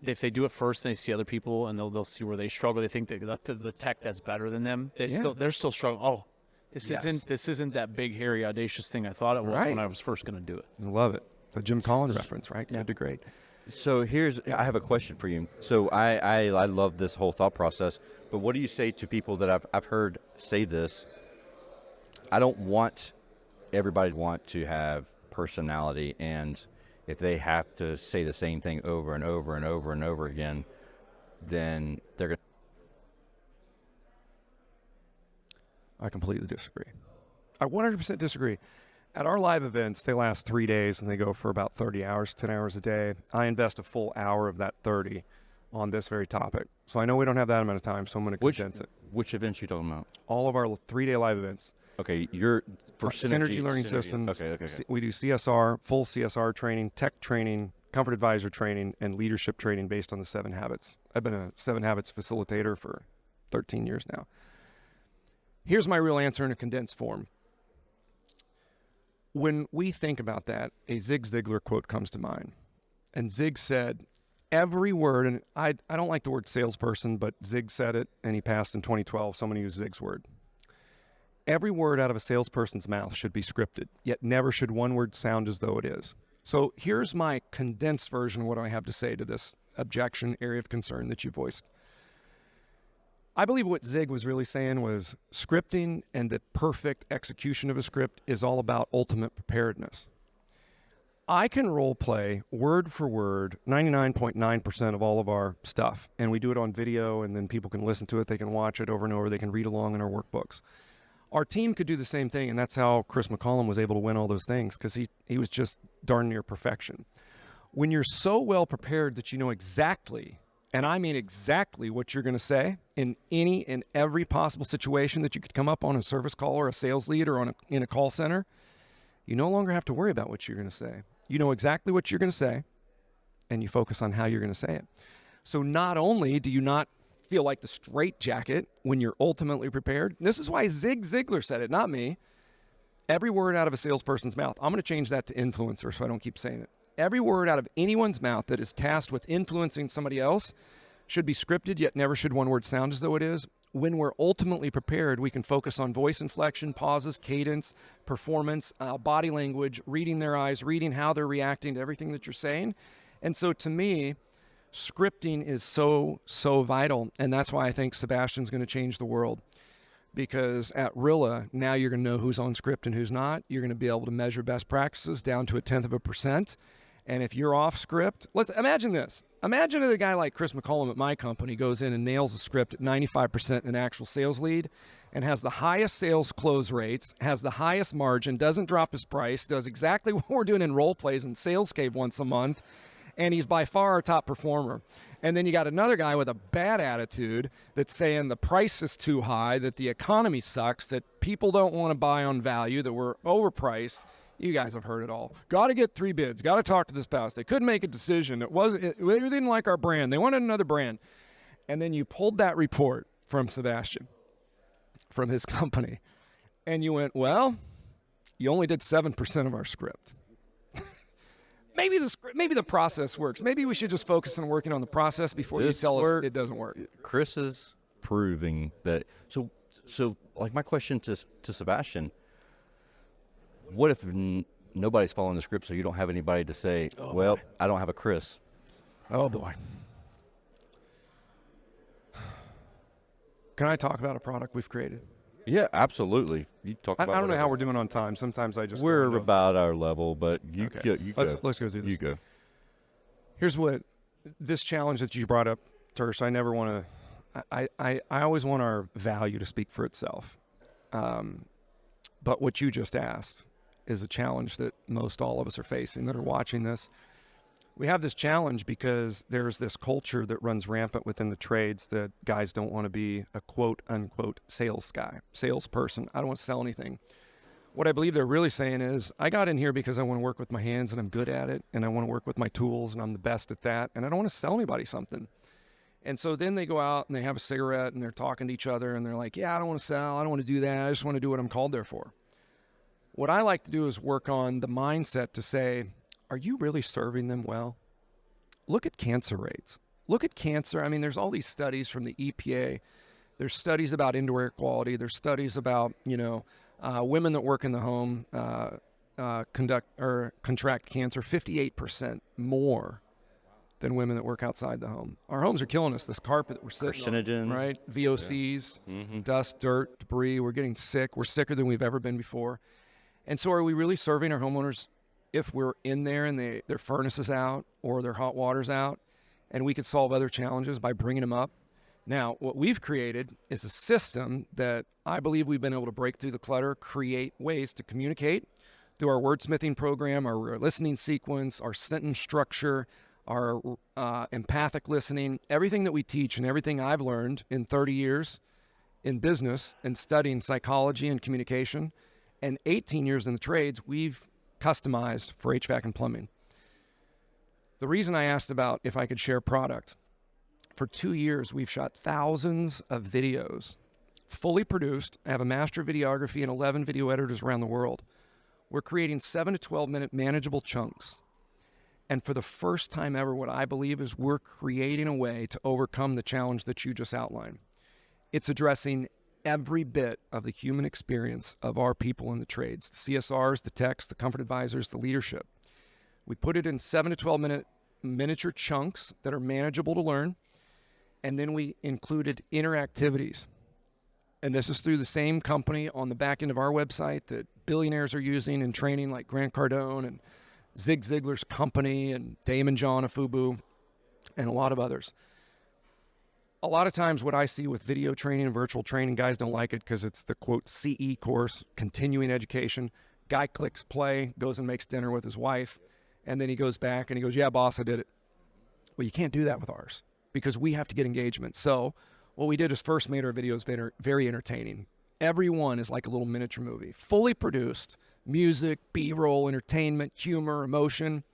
if they do it first and they see other people and they'll see where they struggle, they think that the tech that's better than them, they're still struggling. Oh, this isn't that big, hairy, audacious thing I thought it was when I was first going to do it. I love it. The Jim Collins reference, right? Good to great. So I have a question for you. So I love this whole thought process, but what do you say to people that I've heard say this? I don't want everybody to have personality, and if they have to say the same thing over and over and over and over again, then they're going to. I completely disagree. I 100% disagree. At our live events, they last 3 days and they go for about 30 hours, 10 hours a day. I invest a full hour of that 30 on this very topic. So I know we don't have that amount of time, so I'm going to condense it. Which events are you talking about? All of our 3-day live events. Okay, you're for Synergy Learning Systems. Okay. We do CSR, full CSR training, tech training, comfort advisor training, and leadership training based on the 7 habits. I've been a 7 habits facilitator for 13 years now. Here's my real answer in a condensed form. When we think about that, a Zig Ziglar quote comes to mind. And Zig said, every word, and I don't like the word salesperson, but Zig said it, and he passed in 2012, so I'm going to use Zig's word. Every word out of a salesperson's mouth should be scripted, yet never should one word sound as though it is. So here's my condensed version of what I have to say to this objection, area of concern that you voiced. I believe what Zig was really saying was scripting and the perfect execution of a script is all about ultimate preparedness. I can role play word for word 99.9% of all of our stuff, and we do it on video, and then people can listen to it, they can watch it over and over, they can read along in our workbooks. Our team could do the same thing, and that's how Chris McCollum was able to win all those things, because he was just darn near perfection. When you're so well prepared that you know exactly, and I mean exactly what you're going to say in any and every possible situation that you could come up on a service call or a sales lead or in a call center, you no longer have to worry about what you're going to say. You know exactly what you're going to say, and you focus on how you're going to say it. So not only do you not feel like the straitjacket when you're ultimately prepared, this is why Zig Ziglar said it, not me. Every word out of a salesperson's mouth, I'm going to change that to influencer so I don't keep saying it. Every word out of anyone's mouth that is tasked with influencing somebody else should be scripted, yet never should one word sound as though it is. When we're ultimately prepared, we can focus on voice inflection, pauses, cadence, performance, body language, reading their eyes, reading how they're reacting to everything that you're saying. And so to me, scripting is so vital. And that's why I think Sebastian's going to change the world. Because at Rilla, now you're going to know who's on script and who's not. You're going to be able to measure best practices down to 0.1%. And if you're off script, let's imagine this. Imagine that a guy like Chris McCollum at my company goes in and nails a script at 95% in an actual sales lead and has the highest sales close rates, has the highest margin, doesn't drop his price, does exactly what we're doing in role plays in Sales Cave once a month, and he's by far our top performer. And then you got another guy with a bad attitude that's saying the price is too high, that the economy sucks, that people don't want to buy on value, that we're overpriced. You guys have heard it all. Got to get 3 bids. Got to talk to this spouse. They couldn't make a decision. They didn't like our brand. They wanted another brand. And then you pulled that report from Sebastian, from his company, and you went, well, you only did 7% of our script. Maybe the process works. Maybe we should just focus on working on the process before you tell us it doesn't work. Chris is proving that. So like my question to Sebastian, what if nobody's following the script, so you don't have anybody to say, boy. I don't have a Chris? Oh, boy. Can I talk about a product we've created? Yeah, absolutely. You talk about I don't know how we're doing on time. Sometimes I just... We're about our level, but you go. Let's go through this. You go. Here's what... This challenge that you brought up, Tersh, I never want to... I always want our value to speak for itself. But what you just asked is a challenge that most all of us are facing that are watching this. We have this challenge because there's this culture that runs rampant within the trades that guys don't want to be a quote-unquote salesperson. I don't want to sell anything. What I believe they're really saying is, I got in here because I want to work with my hands and I'm good at it, and I want to work with my tools and I'm the best at that, and I don't want to sell anybody something. And so then they go out and they have a cigarette and they're talking to each other and they're like, yeah, I don't want to sell, I don't want to do that, I just want to do what I'm called there for. What I like to do is work on the mindset to say, are you really serving them well? Look at cancer rates. Look at cancer. I mean, there's all these studies from the EPA. There's studies about indoor air quality. There's studies about, women that work in the home contract cancer 58% more than women that work outside the home. Our homes are killing us. This carpet that we're sitting on, Carcinogens. right? VOCs, dust, dirt, debris. We're getting sick. We're sicker than we've ever been before. And so are we really serving our homeowners if we're in there and their furnace is out or their hot water's out, and we could solve other challenges by bringing them up? Now, what we've created is a system that I believe we've been able to break through the clutter, create ways to communicate through our wordsmithing program, our listening sequence, our sentence structure, our empathic listening, everything that we teach and everything I've learned in 30 years in business and studying psychology and communication and 18 years in the trades, we've customized for HVAC and plumbing. The reason I asked about if I could share product, for 2 years, we've shot thousands of videos, fully produced. I have a master of videography and 11 video editors around the world. We're creating 7 to 12 minute manageable chunks. And for the first time ever, what I believe is we're creating a way to overcome the challenge that you just outlined. It's addressing every bit of the human experience of our people in the trades, the CSRs, the techs, the comfort advisors, the leadership. We put it in 7 to 12 minute miniature chunks that are manageable to learn. And then we included interactivities. And this is through the same company on the back end of our website that billionaires are using in training, like Grant Cardone and Zig Ziglar's company and Damon John of FUBU and a lot of others. A lot of times what I see with video training and virtual training, guys don't like it because it's the quote CE course, continuing education. Guy clicks play, goes and makes dinner with his wife, and then he goes back and he goes, yeah, boss, I did it. Well, you can't do that with ours, because we have to get engagement. So what we did is first made our videos very entertaining. Every one is like a little miniature movie, fully produced, music, B-roll, entertainment, humor, emotion,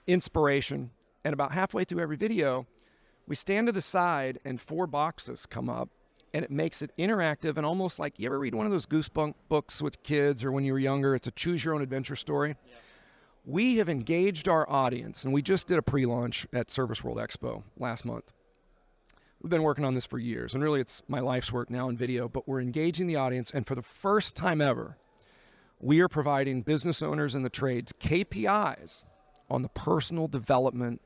inspiration. And about halfway through every video, we stand to the side and 4 boxes come up, and it makes it interactive and almost like, you ever read one of those Goosebumps books with kids or when you were younger? It's a choose your own adventure story. Yeah. We have engaged our audience, and we just did a pre-launch at Service World Expo last month. We've been working on this for years, and really it's my life's work now in video, but we're engaging the audience, and for the first time ever, we are providing business owners in the trades KPIs on the personal development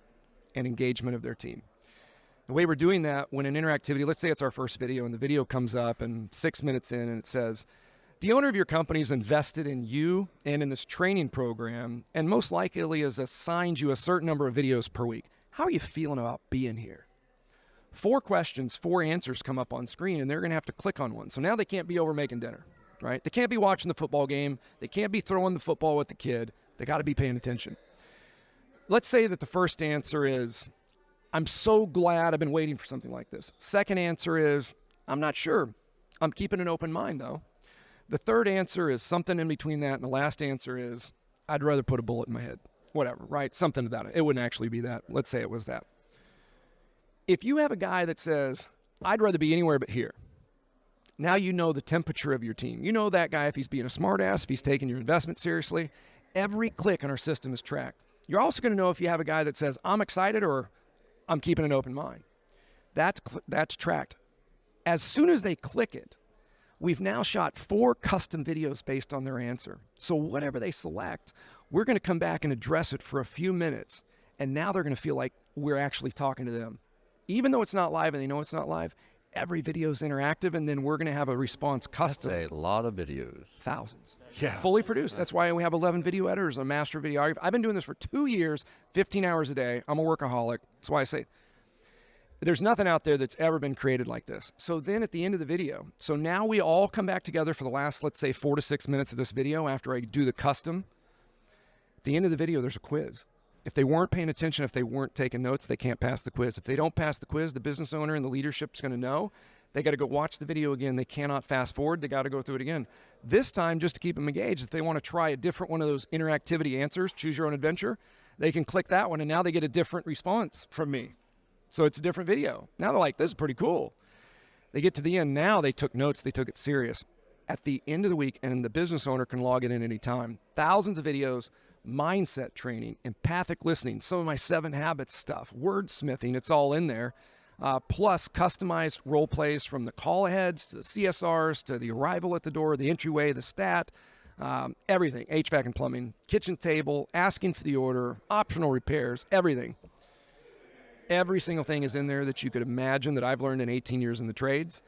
and engagement of their team. The way we're doing that, when an interactivity, let's say it's our first video, and the video comes up and 6 minutes in and it says, the owner of your company has invested in you and in this training program, and most likely has assigned you a certain number of videos per week. How are you feeling about being here? 4 questions, 4 answers come up on screen, and they're going to have to click on one. So now they can't be over making dinner, right? They can't be watching the football game. They can't be throwing the football with the kid. They got to be paying attention. Let's say that the first answer is, I'm so glad I've been waiting for something like this. Second answer is, I'm not sure. I'm keeping an open mind, though. The third answer is something in between that, and the last answer is, I'd rather put a bullet in my head. Whatever, right? Something to that. It wouldn't actually be that. Let's say it was that. If you have a guy that says, I'd rather be anywhere but here, now you know the temperature of your team. You know that guy, if he's being a smartass, if he's taking your investment seriously. Every click in our system is tracked. You're also going to know if you have a guy that says, I'm excited or I'm keeping an open mind. That's tracked. As soon as they click it, we've now shot 4 custom videos based on their answer. So whatever they select, we're going to come back and address it for a few minutes, and now they're going to feel like we're actually talking to them. Even though it's not live and they know it's not live, every video is interactive, and then we're going to have a response custom. That's a lot of videos. Thousands. Yeah. Fully produced. That's why we have 11 video editors, a master videographer. I've been doing this for 2 years, 15 hours a day. I'm a workaholic. That's why I say there's nothing out there that's ever been created like this. So then at the end of the video, so now we all come back together for the last, let's say, 4 to 6 minutes of this video after I do the custom. At the end of the video, there's a quiz. If they weren't paying attention, if they weren't taking notes, they can't pass the quiz. If they don't pass the quiz, the business owner and the leadership is going to know. They got to go watch the video again. They cannot fast forward. They got to go through it again. This time, just to keep them engaged, if they want to try a different one of those interactivity answers, choose your own adventure, they can click that one, and now they get a different response from me. So it's a different video. Now they're like, this is pretty cool. They get to the end. Now they took notes. They took it serious. At the end of the week, and the business owner can log it in any time. Thousands of videos, mindset training, empathic listening, some of my 7 habits stuff, wordsmithing, it's all in there. Plus customized role plays from the call aheads to the CSRs to the arrival at the door, the entryway, the stat, everything, HVAC and plumbing, kitchen table, asking for the order, optional repairs, everything. Every single thing is in there that you could imagine that I've learned in 18 years in the trades.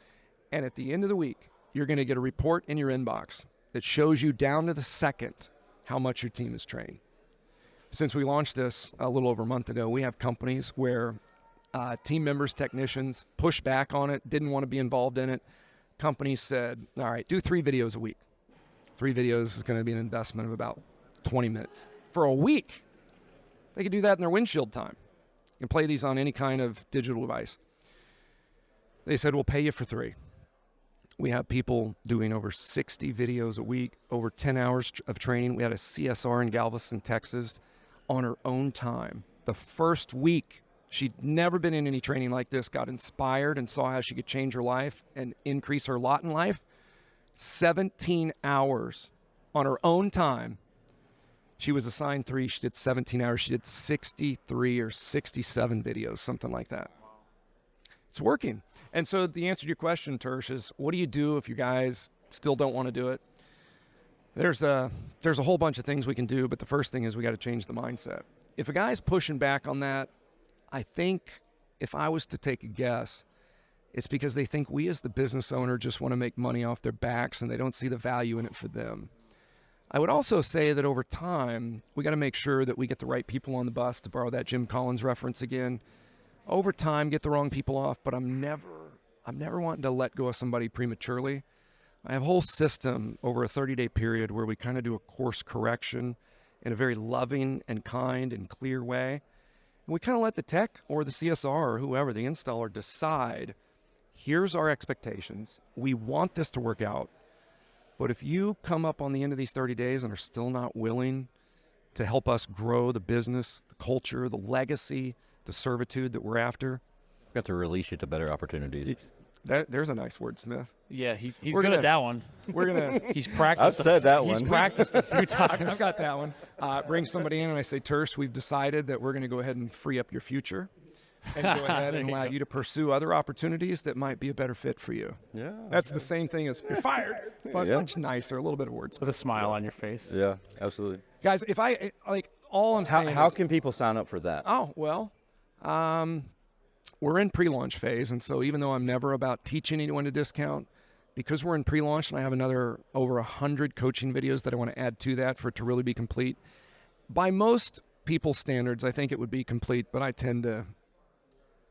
And at the end of the week, you're going to get a report in your inbox that shows you down to the second how much your team is trained. Since we launched this a little over a month ago, we have companies where team members, technicians pushed back on it, didn't want to be involved in it. Companies said, all right, do 3 videos a week. 3 videos is going to be an investment of about 20 minutes. For a week, they could do that in their windshield time. You can play these on any kind of digital device. They said, we'll pay you for 3. We have people doing over 60 videos a week, over 10 hours of training. We had a CSR in Galveston, Texas, on her own time. The first week, she'd never been in any training like this, got inspired and saw how she could change her life and increase her lot in life. 17 hours on her own time. She was assigned 3. She did 17 hours. She did 63 or 67 videos, something like that. It's working. And so the answer to your question, Tersh, is what do you do if you guys still don't want to do it? There's a whole bunch of things we can do, but the first thing is we got to change the mindset. If a guy's pushing back on that, I think if I was to take a guess, it's because they think we as the business owner just want to make money off their backs and they don't see the value in it for them. I would also say that over time, we got to make sure that we get the right people on the bus, to borrow that Jim Collins reference again. Over time, get the wrong people off, but I'm never wanting to let go of somebody prematurely. I have a whole system over a 30-day period where we kind of do a course correction in a very loving and kind and clear way. And we kind of let the tech or the CSR or whoever, the installer, decide, here's our expectations. We want this to work out. But if you come up on the end of these 30 days and are still not willing to help us grow the business, the culture, the legacy, the servitude that we're after, Got to release you to better opportunities. there's a nice wordsmith. Yeah, he's good at that one. We're gonna. He's practiced. I've said that He's one. practiced a few times. I've got that one. Bring somebody in and I say, Tersh, we've decided that we're going to go ahead and free up your future and go ahead and allow you to pursue other opportunities that might be a better fit for you. Yeah. That's the same thing as you're fired, but Yeah. much nicer, a little bit of words. With a smile on your face. Yeah, absolutely. Guys, if I, all I'm saying How is, can people sign up for that? oh, well, we're in pre-launch phase, and so even though I'm never about teaching anyone to discount, because we're in pre-launch and I have over 100 coaching videos that I want to add to that for it to really be complete, by most people's standards, I think it would be complete, but I tend to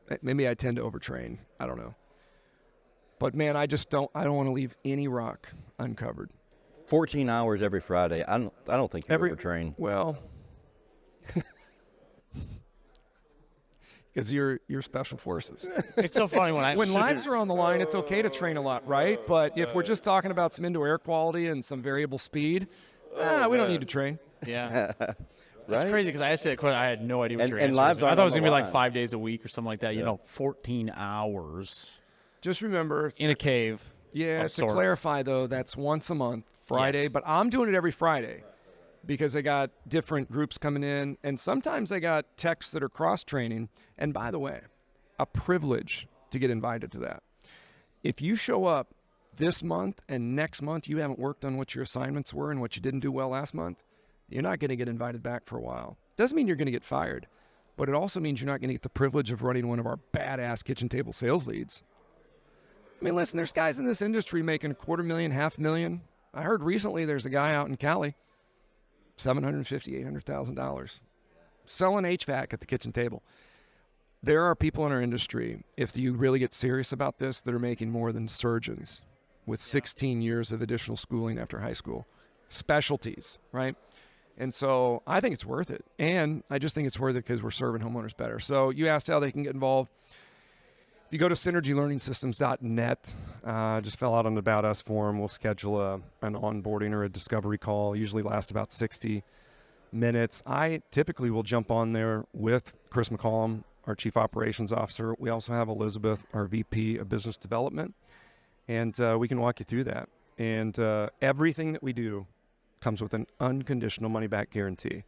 overtrain. I don't know. But man, I don't want to leave any rock uncovered. 14 hours every Friday. I don't think you overtrain. Well, because you're special forces. It's so funny when Lives are on the line, it's okay to train a lot, right? But if we're just talking about some indoor air quality and some variable speed, we don't need to train. Yeah. That's Right? crazy because I asked that question. I had no idea what And- your and answer lives was. I aren't thought it on was the going to be like line. 5 days a week or something like that. Yeah. 14 hours Just remember, in a cave. yeah, of to sorts. clarify though, that's once a month, Friday, Yes. but I'm doing it every Friday because I got different groups coming in, and sometimes I got techs that are cross-training. And by the way, a privilege to get invited to that. If you show up this month and next month you haven't worked on what your assignments were and what you didn't do well last month, you're not going to get invited back for a while. Doesn't mean you're going to get fired, but it also means you're not going to get the privilege of running one of our badass kitchen table sales leads. I mean, listen, there's guys in this industry making $250,000, $500,000. I heard recently there's a guy out in Cali, $750,000, $800,000, selling HVAC at the kitchen table. There are people in our industry, if you really get serious about this, that are making more than surgeons with 16 years of additional schooling after high school. Specialties, right? And so I think it's worth it. And I just think it's worth it because we're serving homeowners better. So you asked how they can get involved. If you go to synergylearningsystems.net, just fill out an About Us form. We'll schedule an onboarding or a discovery call. Usually lasts about 60 minutes. I typically will jump on there with Chris McCollum, our Chief Operations Officer. We also have Elizabeth, our VP of Business Development, and we can walk you through that. And everything that we do comes with an unconditional money-back guarantee.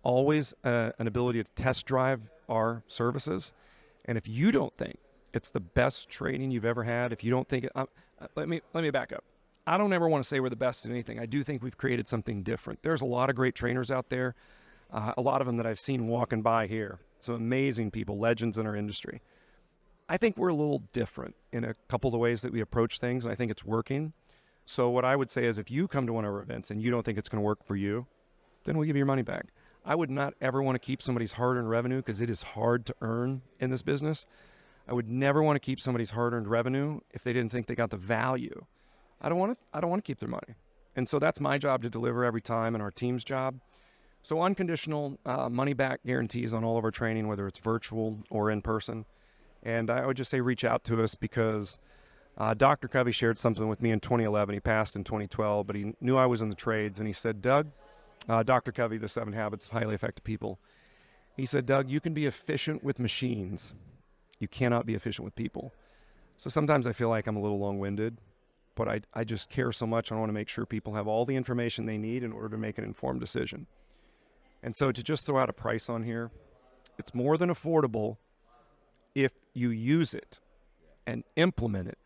Always an ability to test drive our services. And if you don't think it's the best training you've ever had, if you don't think it, let me back up. I don't ever want to say we're the best at anything. I do think we've created something different. There's a lot of great trainers out there, a lot of them that I've seen walking by here. Some amazing people, legends in our industry. I think we're a little different in a couple of the ways that we approach things, and I think it's working. So what I would say is if you come to one of our events and you don't think it's going to work for you, then we'll give you your money back. I would not ever want to keep somebody's hard-earned revenue because it is hard to earn in this business. I would never want to keep somebody's hard-earned revenue if they didn't think they got the value. I don't want to keep their money. And so that's my job to deliver every time, and our team's job. So unconditional money-back guarantees on all of our training, whether it's virtual or in person. And I would just say reach out to us because Dr. Covey shared something with me in 2011. He passed in 2012, but he knew I was in the trades, and he said, Doug, Dr. Covey, The 7 Habits of Highly Effective People. He said, Doug, you can be efficient with machines. You cannot be efficient with people. So sometimes I feel like I'm a little long-winded, but I just care so much. I want to make sure people have all the information they need in order to make an informed decision. And so to just throw out a price on here, it's more than affordable if you use it and implement it.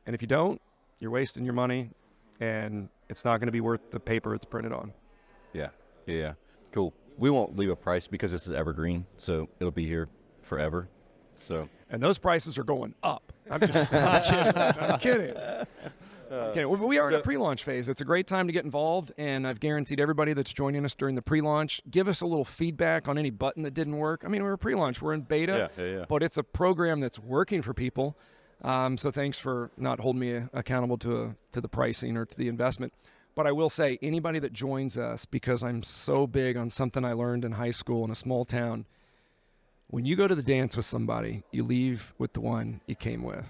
And if you don't, you're wasting your money, and it's not going to be worth the paper it's printed on. Yeah. Cool. We won't leave a price because this is evergreen, so it'll be here forever. So. And those prices are going up. I'm just not kidding. I'm kidding. Okay, well, we are in a pre-launch phase. It's a great time to get involved, and I've guaranteed everybody that's joining us during the pre-launch, give us a little feedback on any button that didn't work. I mean, we're pre-launch. We're in beta, but it's a program that's working for people. So thanks for not holding me accountable to the pricing or to the investment. But I will say, anybody that joins us, because I'm so big on something I learned in high school in a small town, when you go to the dance with somebody, you leave with the one you came with.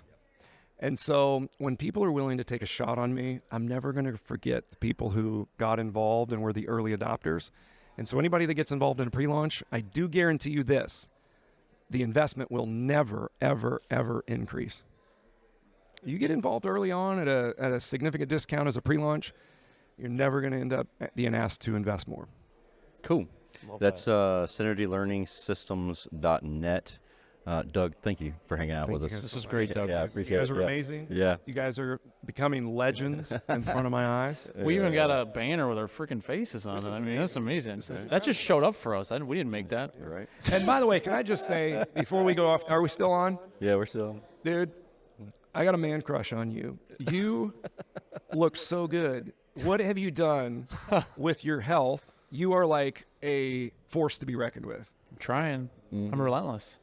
And so when people are willing to take a shot on me, I'm never going to forget the people who got involved and were the early adopters. And so anybody that gets involved in a pre-launch, I do guarantee you this, the investment will never, ever, ever increase. You get involved early on at a significant discount as a pre-launch, you're never going to end up being asked to invest more. Cool. That's synergylearningsystems.net. Doug, thank you for hanging out with us. This was great, Doug. Yeah, I appreciate it. You guys are amazing. Yeah. You guys are becoming legends in front of my eyes. We even got a banner with our freaking faces on it. I mean, that's amazing. That just showed up for us. We didn't make that. You're right. And by the way, can I just say, before we go off, are we still on? Yeah, we're still. Dude, I got a man crush on you. You look so good. What have you done with your health? You are like a force to be reckoned with. I'm trying. I'm relentless.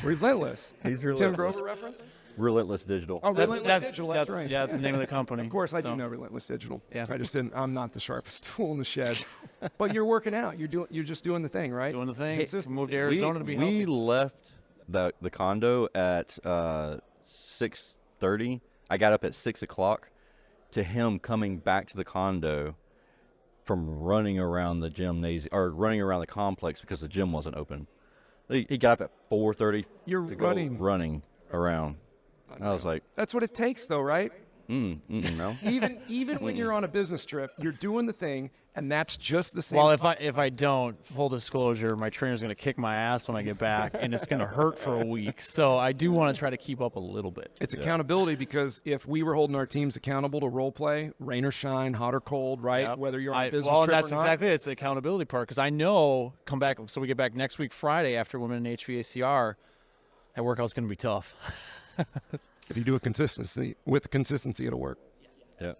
Relentless. He's relentless. Tim Grover reference? Relentless Digital. Oh, Relentless Digital. That's right. Yeah, that's the name of the company. Of course, I do know Relentless Digital. Yeah. I just didn't. I'm not the sharpest tool in the shed. But you're working out. You're just doing the thing, right? Doing the thing. Consistency. Moved to Arizona to be healthy. We left the condo at 6:30. I got up at 6 o'clock to him coming back to the condo from running around the gymnasium or running around the complex because the gym wasn't open. He got up at 4:30 You're to running. go running around. I was like, That's what it takes, though, right? no. Even when you're on a business trip, you're doing the thing, and that's just the same. Well, if I don't, full disclosure, my trainer's going to kick my ass when I get back, and it's going to hurt for a week. So I do want to try to keep up a little bit. It's accountability, because if we were holding our teams accountable to role play, rain or shine, hot or cold, right? Yep. Whether you're on a business well, trip that's or not. exactly it. It's the accountability part, because I know come back. So we get back next week Friday after Women in HVACR. That workout's going to be tough. If you do it with consistency, it'll work. Yeah.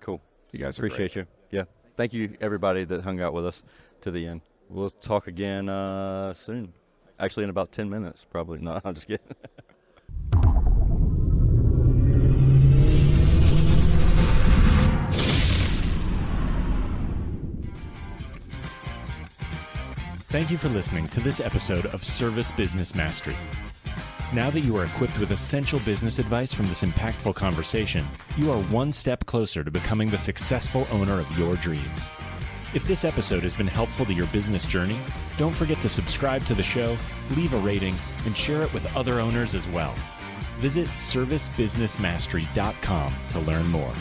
Cool. You guys are Appreciate you. Yeah. Thank you, everybody that hung out with us to the end. We'll talk again soon. Actually, in about 10 minutes, probably. No, I'm just kidding. Thank you for listening to this episode of Service Business Mastery. Now that you are equipped with essential business advice from this impactful conversation, you are one step closer to becoming the successful owner of your dreams. If this episode has been helpful to your business journey, don't forget to subscribe to the show, leave a rating, and share it with other owners as well. Visit servicebusinessmastery.com to learn more.